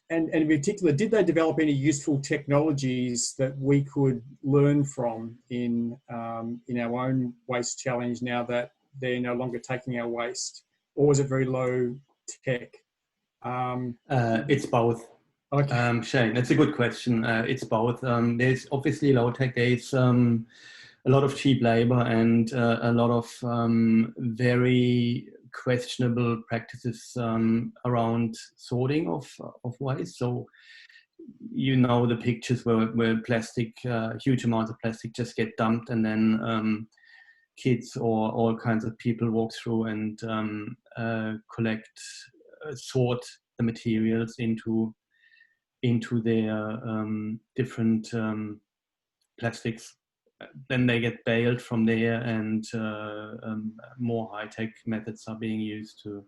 and in particular, did they develop any useful technologies that we could learn from in our own waste challenge now that they're no longer taking our waste? Or was it very low tech? It's both. Okay. Shane, that's a good question. It's both. There's obviously low tech. There's a lot of cheap labor and a lot of very questionable practices around sorting of waste. So, you know, the pictures where plastic, huge amounts of plastic just get dumped, and then kids or all kinds of people walk through and sort the materials into their different plastics. Then they get baled from there, and more high-tech methods are being used to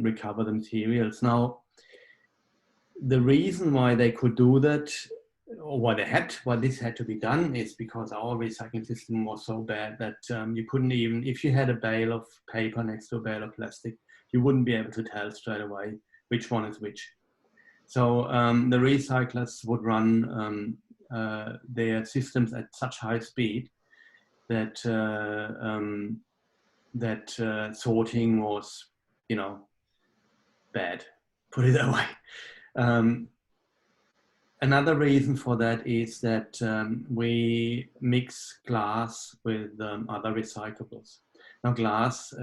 recover the materials. Now, the reason why they could do that, or why this had to be done, is because our recycling system was so bad that you couldn't even, if you had a bale of paper next to a bale of plastic, you wouldn't be able to tell straight away which one is which. So the recyclers would run their systems at such high speed that sorting was, bad, put it that way. Another reason for that is that we mix glass with other recyclables. Now glass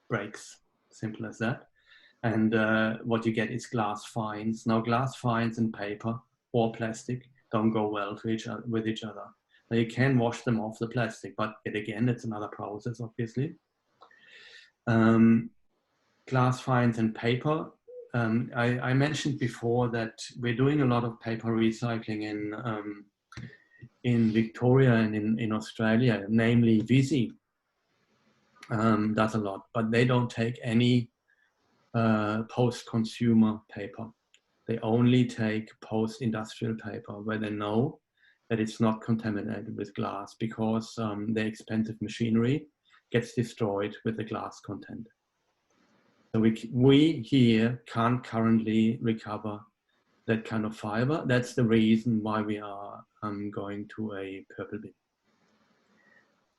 breaks, simple as that. And what you get is glass fines. Now glass fines and paper or plastic don't go well with each other. Now you can wash them off the plastic, but yet again, it's another process, obviously. Glass fines and paper. I mentioned before that we're doing a lot of paper recycling in Victoria and in Australia, namely Visi does a lot, but they don't take any post-consumer paper. They only take post-industrial paper, where they know that it's not contaminated with glass, because the expensive machinery gets destroyed with the glass content. So we here can't currently recover that kind of fiber. That's the reason why we are going to a purple bin.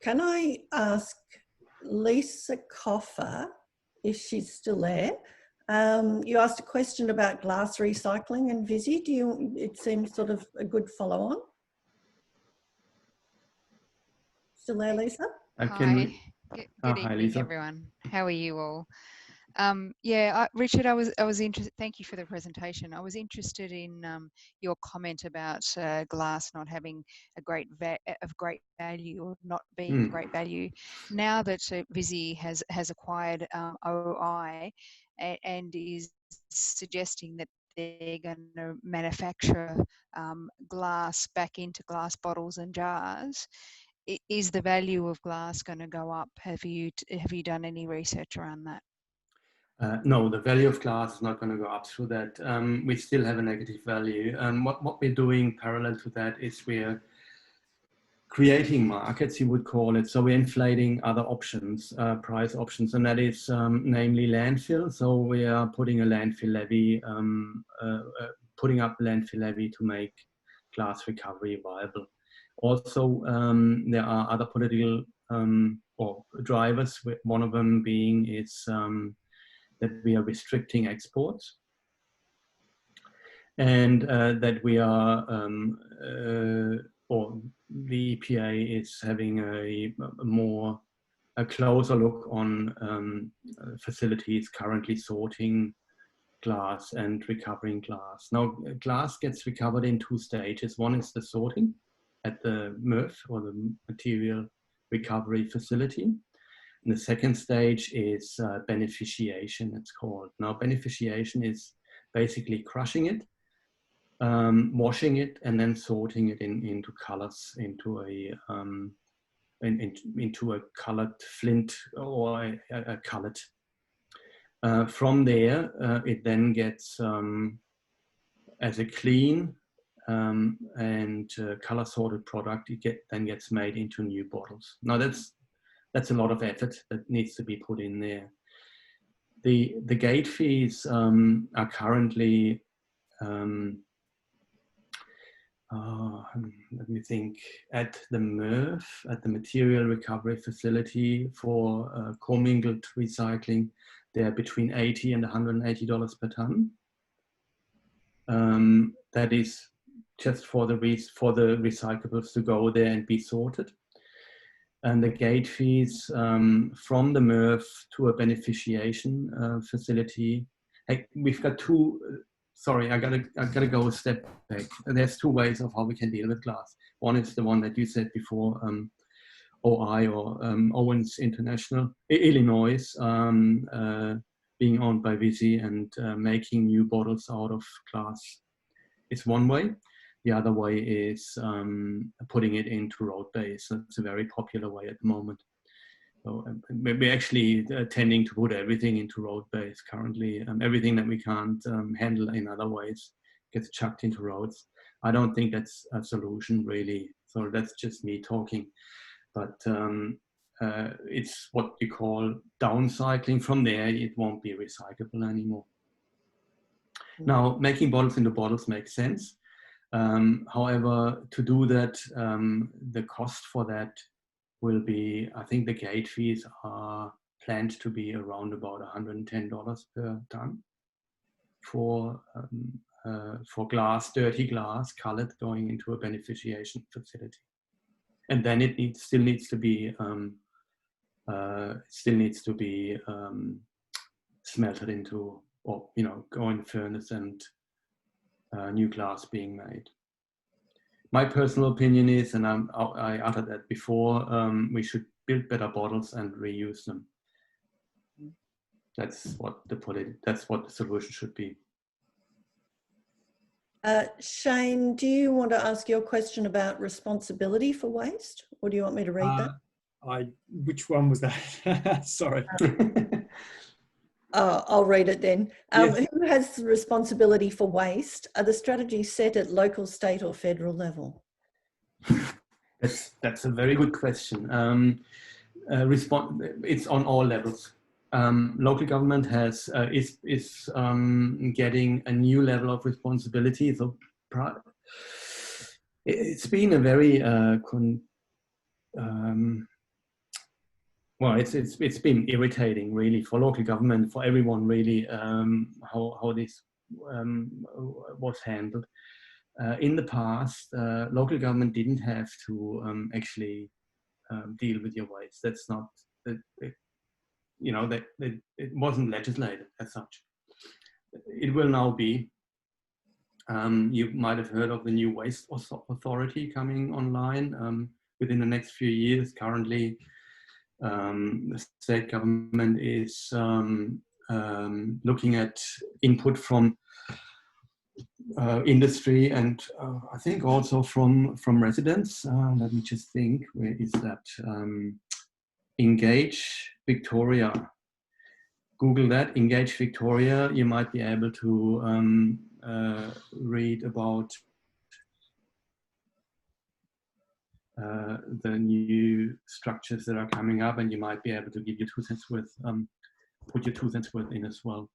Can I ask Lisa Coffer if she's still there? You asked a question about glass recycling and Visi. It seems sort of a good follow on. Still there, Lisa? Hi. Good hi, evening, Lisa. everyone. How are you all? Richard, I was interested. Thank you for the presentation. I was interested in your comment about glass not having a great value, or not being of great value. Now that Visi has acquired OI and is suggesting that they're going to manufacture glass back into glass bottles and jars, is the value of glass going to go up? Have you done any research around that? No, the value of glass is not going to go up through that. We still have a negative value. What we're doing parallel to that is we're creating markets, you would call it. So we're inflating other options, price options, and that is namely landfill. So we are putting a landfill levy, putting up a landfill levy to make glass recovery viable. Also, there are other political or drivers. One of them being is that we are restricting exports, and that we are, or the EPA is having a closer look on facilities currently sorting glass and recovering glass. Now, glass gets recovered in two stages. One is the sorting at the MRF, or the material recovery facility. And the second stage is beneficiation, it's called. Now, beneficiation is basically crushing it, washing it, and then sorting it into colors, into a colored flint or a cullet. From there, it then gets, as a clean and color sorted product, then gets made into new bottles. Now, that's a lot of effort that needs to be put in there. The gate fees are currently, let me think, at the MRF, at the material recovery facility for commingled recycling, they're between $80 and $180 per ton. That is just for the recyclables to go there and be sorted. And the gate fees from the MRF to a beneficiation facility. Hey, we've got two. Sorry, I gotta go a step back. There's two ways of how we can deal with glass. One is the one that you said before, OI, or Owens International, Illinois, being owned by Visi and making new bottles out of glass. It's one way. The other way is putting it into road base. That's a very popular way at the moment. So we're actually tending to put everything into road base currently. Everything that we can't handle in other ways gets chucked into roads. I don't think that's a solution, really. So that's just me talking. But it's what you call downcycling. From there, it won't be recyclable anymore. Now, making bottles into bottles makes sense. However, to do that, the cost for that will be, I think the gate fees are planned to be around about $110 per ton for glass, dirty glass, colored, going into a beneficiation facility. And then it still needs to be smelted into, or go in the furnace and new glass being made. My personal opinion is, and I uttered that before, we should build better bottles and reuse them. That's what the solution should be. Shane, do you want to ask your question about responsibility for waste, or do you want me to read that? Which one was that? Sorry. I'll read it then. Yes. Who has the responsibility for waste? Are the strategies set at local, state or federal level? That's a very good question. It's on all levels. Local government is getting a new level of responsibility. So it's been a very well, it's been irritating really for local government, for everyone really, how this was handled. In the past, local government didn't have to actually deal with your waste. That's not, you know, it wasn't legislated as such. It will now be. You might have heard of the new waste authority coming online within the next few years. Currently, the state government is looking at input from industry and I think also from residents. Let me just think, where is that? Engage Victoria. Google that, Engage Victoria. You might be able to read about the new structures that are coming up, and you might be able to give your 2 cents worth, put your 2 cents worth in as well.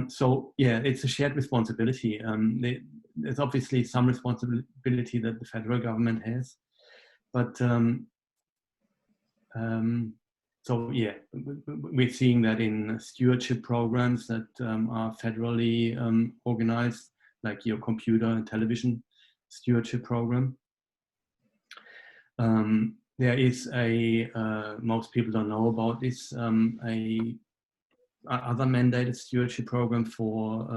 So yeah, it's a shared responsibility. There's obviously some responsibility that the federal government has, but so yeah, we're seeing that in stewardship programs that are federally organized, like your computer and television stewardship program. There is a, most people don't know about this, other mandated stewardship program for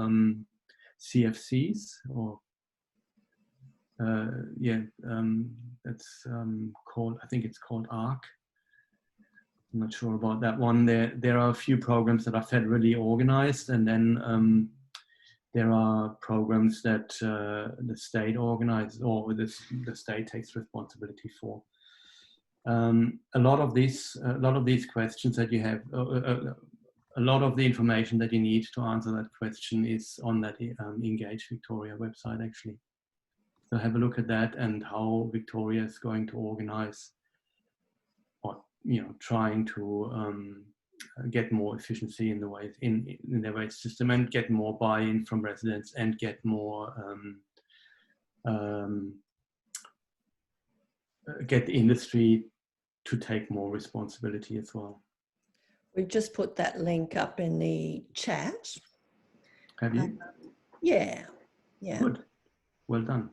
CFCs, or yeah, that's called, I think it's called ARC. I'm not sure about that one. There are a few programs that are federally organized, and then there are programs that the state organizes, or the state takes responsibility for. A lot of these questions that you have, a lot of the information that you need to answer that question is on that Engage Victoria website, actually. So have a look at that and how Victoria is going to organize, or trying to get more efficiency in the waste in their waste system, and get more buy-in from residents, and get more get the industry to take more responsibility as well. We've just put that link up in the chat. Have you? Yeah. Good. Well done.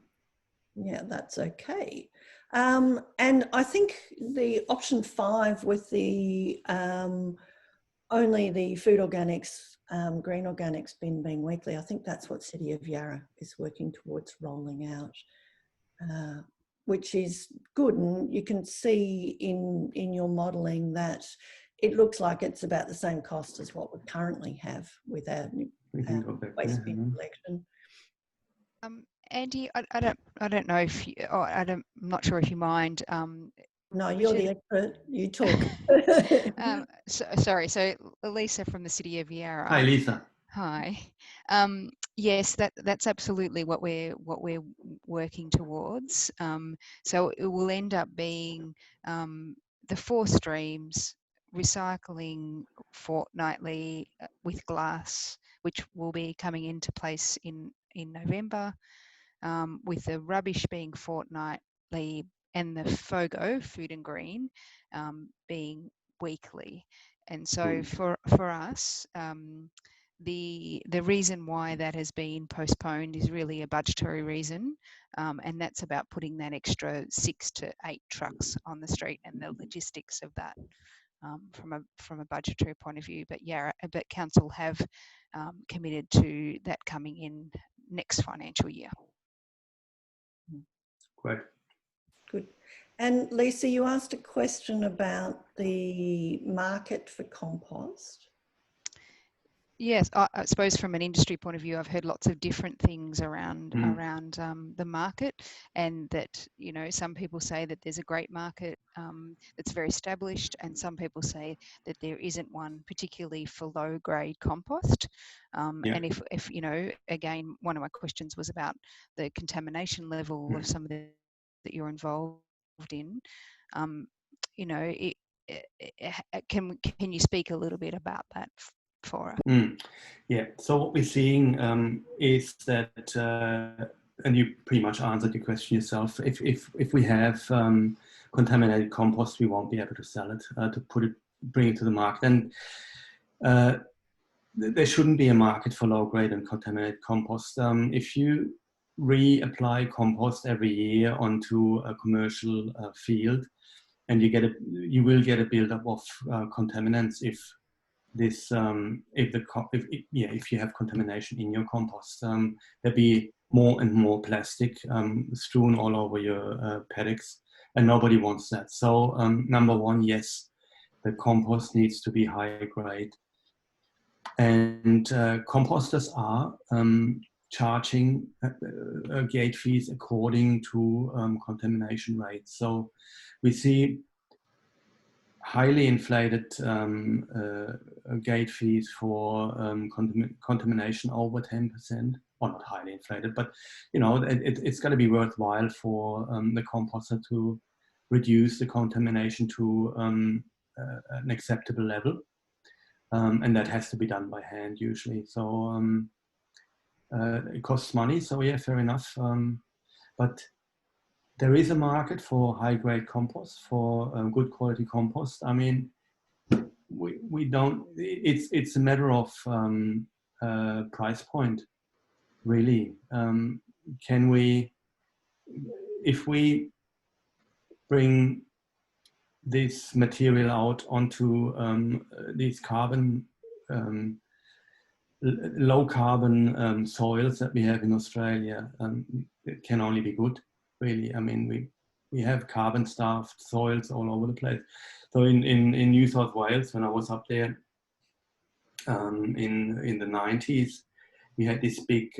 Yeah, that's okay. And I think the option 5 with the only the food organics, green organics bin being weekly, I think that's what City of Yarra is working towards rolling out, which is good. And you can see in your modelling that it looks like it's about the same cost as what we currently have with our waste bin collection. Andy, I don't know if you, I'm not sure if you mind. No, you're the expert. You talk. Sorry. So Lisa from the City of Yarra. Hi, Lisa. Hi. Yes, that's absolutely what we're working towards. So it will end up being the 4 streams: recycling fortnightly with glass, which will be coming into place in November, with the rubbish being fortnightly, and the FOGO, food and green, being weekly. And so for us, the reason why that has been postponed is really a budgetary reason, and that's about putting that extra 6 to 8 trucks on the street and the logistics of that, from a budgetary point of view. But yeah, but council have committed to that coming in next financial year. Great. Good. And Lisa, you asked a question about the market for compost. Yes, I suppose from an industry point of view, I've heard lots of different things around the market, and that some people say that there's a great market that's very established, and some people say that there isn't one, particularly for low grade compost. And if again, one of my questions was about the contamination level of some of that you're involved in. You know, can you speak a little bit about that for us? Yeah, so what we're seeing is that, and you pretty much answered the question yourself, if we have contaminated compost, we won't be able to sell it, bring it to the market. And there shouldn't be a market for low-grade and contaminated compost. If you reapply compost every year onto a commercial field, and you will get a buildup of contaminants if you have contamination in your compost. There'll be more and more plastic strewn all over your paddocks, and nobody wants that. So number one, yes, the compost needs to be high grade. And composters are charging gate fees according to contamination rates. So we see highly inflated gate fees for contamination over 10%. Well, not highly inflated, but you know, it's got to be worthwhile for the composter to reduce the contamination to an acceptable level. And that has to be done by hand usually. So it costs money. So yeah, fair enough. But there is a market for high-grade compost, for good quality compost. I mean, we don't. It's a matter of price point, really. Can we, if we bring this material out onto these low carbon soils that we have in Australia, it can only be good, really. I mean, we have carbon starved soils all over the place. So in New South Wales, when I was up there in the 90s, we had this big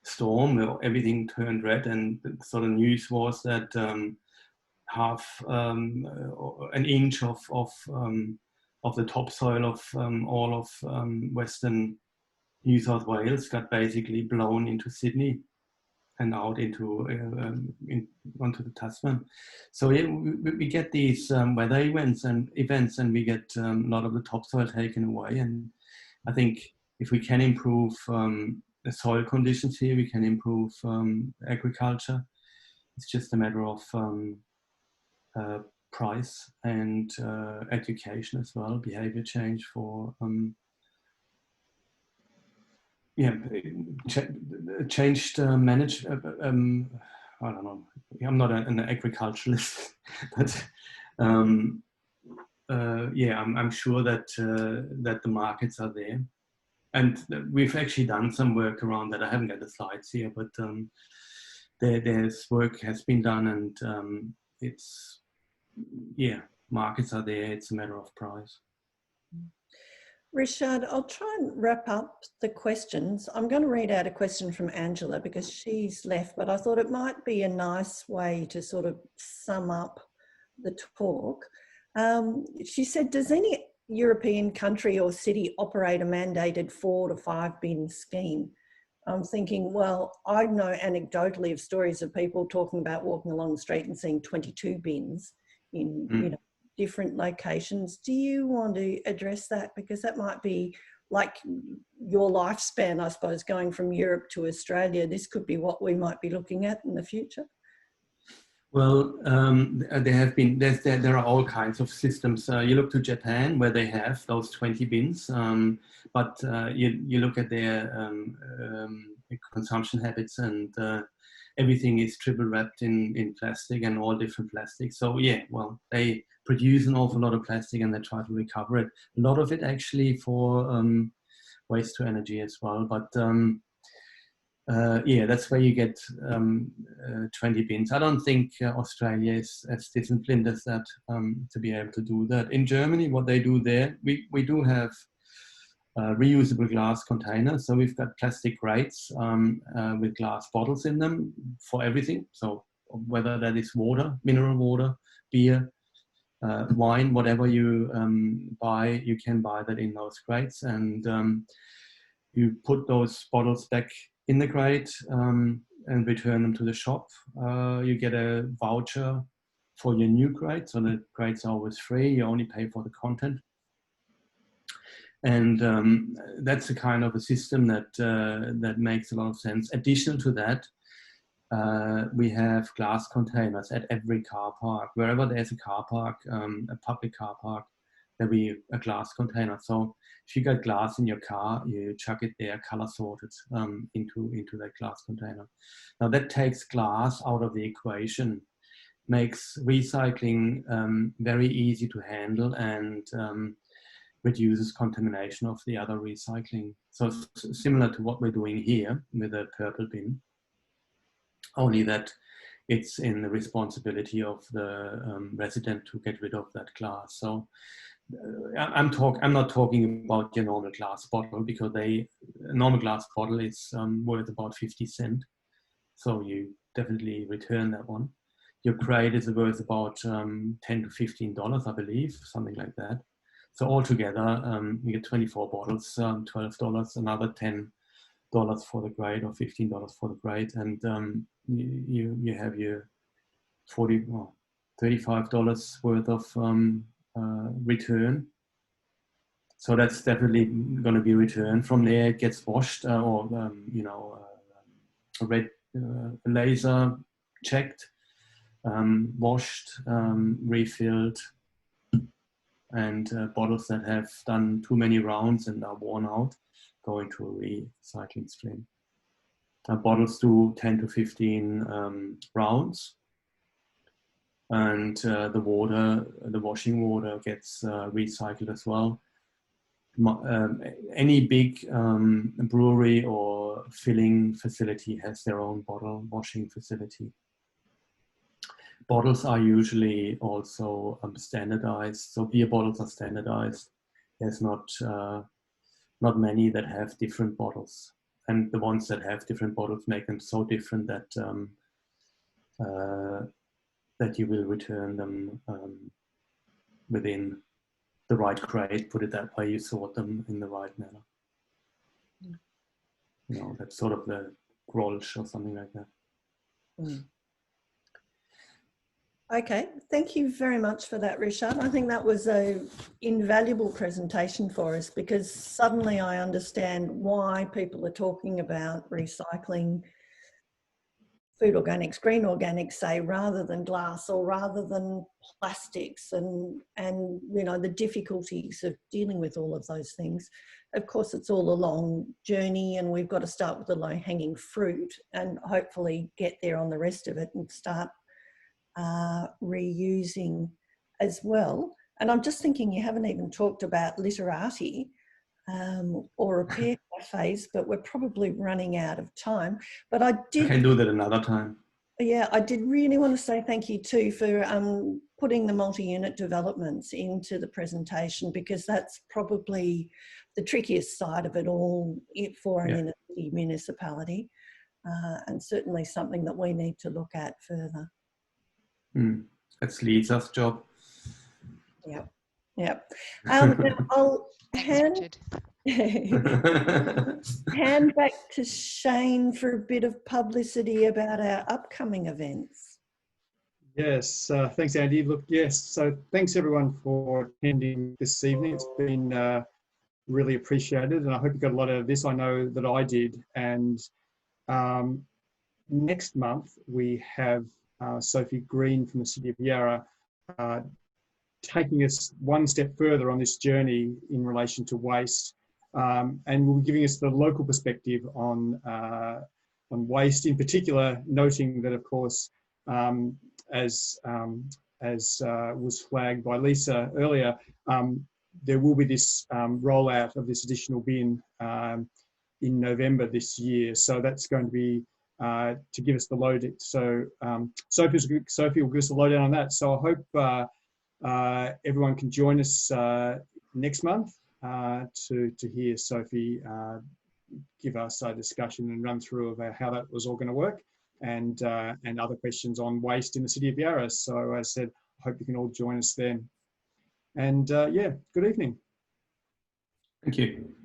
storm where everything turned red, and the sort of news was that half an inch of the topsoil of all of Western New South Wales got basically blown into Sydney and out into onto the Tasman. So yeah, we get these weather events, and we get a lot of the topsoil taken away. And I think if we can improve the soil conditions here, we can improve agriculture. It's just a matter of price and education as well, behavior change for changed manage. I don't know. I'm not an agriculturalist, but yeah, I'm sure that that the markets are there, and we've actually done some work around that. I haven't got the slides here, but there's work has been done, and it's, yeah, markets are there. It's a matter of price. Richard, I'll try and wrap up the questions. I'm going to read out a question from Angela because she's left, but I thought it might be a nice way to sort of sum up the talk. She said, does any European country or city operate a mandated 4 to 5 bin scheme? I'm thinking, well, I know anecdotally of stories of people talking about walking along the street and seeing 22 bins in, you know, different locations. Do you want to address that? Because that might be like your lifespan, I suppose, going from Europe to Australia. This could be what we might be looking at in the future. Well, there are all kinds of systems. You look to Japan, where they have those 20 bins, but you look at their consumption habits, and everything is triple wrapped in plastic and all different plastics. So yeah, well, they produce an awful lot of plastic and they try to recover it. A lot of it actually for waste to energy as well. But yeah, that's where you get 20 bins. I don't think Australia is as disciplined as that to be able to do that. In Germany, what they do there, we do have reusable glass containers. So we've got plastic crates with glass bottles in them for everything. So whether that is water, mineral water, beer, wine, whatever you buy, you can buy that in those crates. And you put those bottles back in the crate and return them to the shop. You get a voucher for your new crate, so the crates are always free. You only pay for the content. And that's a kind of a system that that makes a lot of sense. Additional to that, we have glass containers at every car park. Wherever there's a car park, a public car park, there'll be a glass container. So if you got glass in your car, you chuck it there, color sorted into that glass container. Now that takes glass out of the equation, makes recycling very easy to handle, and reduces contamination of the other recycling. So it's similar to what we're doing here with a purple bin, only that it's in the responsibility of the resident to get rid of that glass. So I'm not talking about your normal glass bottle, because a normal glass bottle is worth about 50 cents. So you definitely return that one. Your crate is worth about $10 to $15, I believe, something like that. So altogether, you get 24 bottles, $12, another $10 for the crate, or $15 for the crate, and you have your $35 worth of return. So that's definitely going to be returned. From there, it gets washed red laser checked, washed, refilled, and bottles that have done too many rounds and are worn out go into a recycling stream. Bottles do 10 to 15 rounds, and the washing water gets recycled as well. Any big brewery or filling facility has their own bottle washing facility. Bottles are usually also standardized. So beer bottles are standardized. There's not many that have different bottles, and the ones that have different bottles make them so different that that you will return them within the right crate. Put it that way, you sort them in the right manner. You know, that's sort of the Grolsch or something like that. Mm. Okay, thank you very much for that, Richard. I think that was an invaluable presentation for us, because suddenly I understand why people are talking about recycling food organics, green organics, say, rather than glass or rather than plastics, and you know, the difficulties of dealing with all of those things. Of course, it's all a long journey, and we've got to start with the low-hanging fruit and hopefully get there on the rest of it and start reusing as well. And I'm just thinking, you haven't even talked about literati or repair cafes, but we're probably running out of time. But I can do that another time. Yeah, I did really want to say thank you too for putting the multi-unit developments into the presentation, because that's probably the trickiest side of it all for an inner city municipality, and certainly something that we need to look at further. That's Lisa's job. Yeah, yeah. Now I'll hand back to Shane for a bit of publicity about our upcoming events. Yes, thanks, Andy. Look, yes, so thanks everyone for attending this evening. It's been really appreciated, and I hope you got a lot out of this. I know that I did. And next month we have Sophie Green from the City of Yarra taking us one step further on this journey in relation to waste, and will be giving us the local perspective on waste, in particular, noting that, of course, as was flagged by Lisa earlier, there will be this rollout of this additional bin in November this year. So that's going to be to give us the load. So Sophie will give us a lowdown on that. So I hope everyone can join us next month to hear Sophie give us a discussion and run through about how that was all going to work, and other questions on waste in the City of Yarra. So as I said, I hope you can all join us then. And yeah, good evening. Thank you.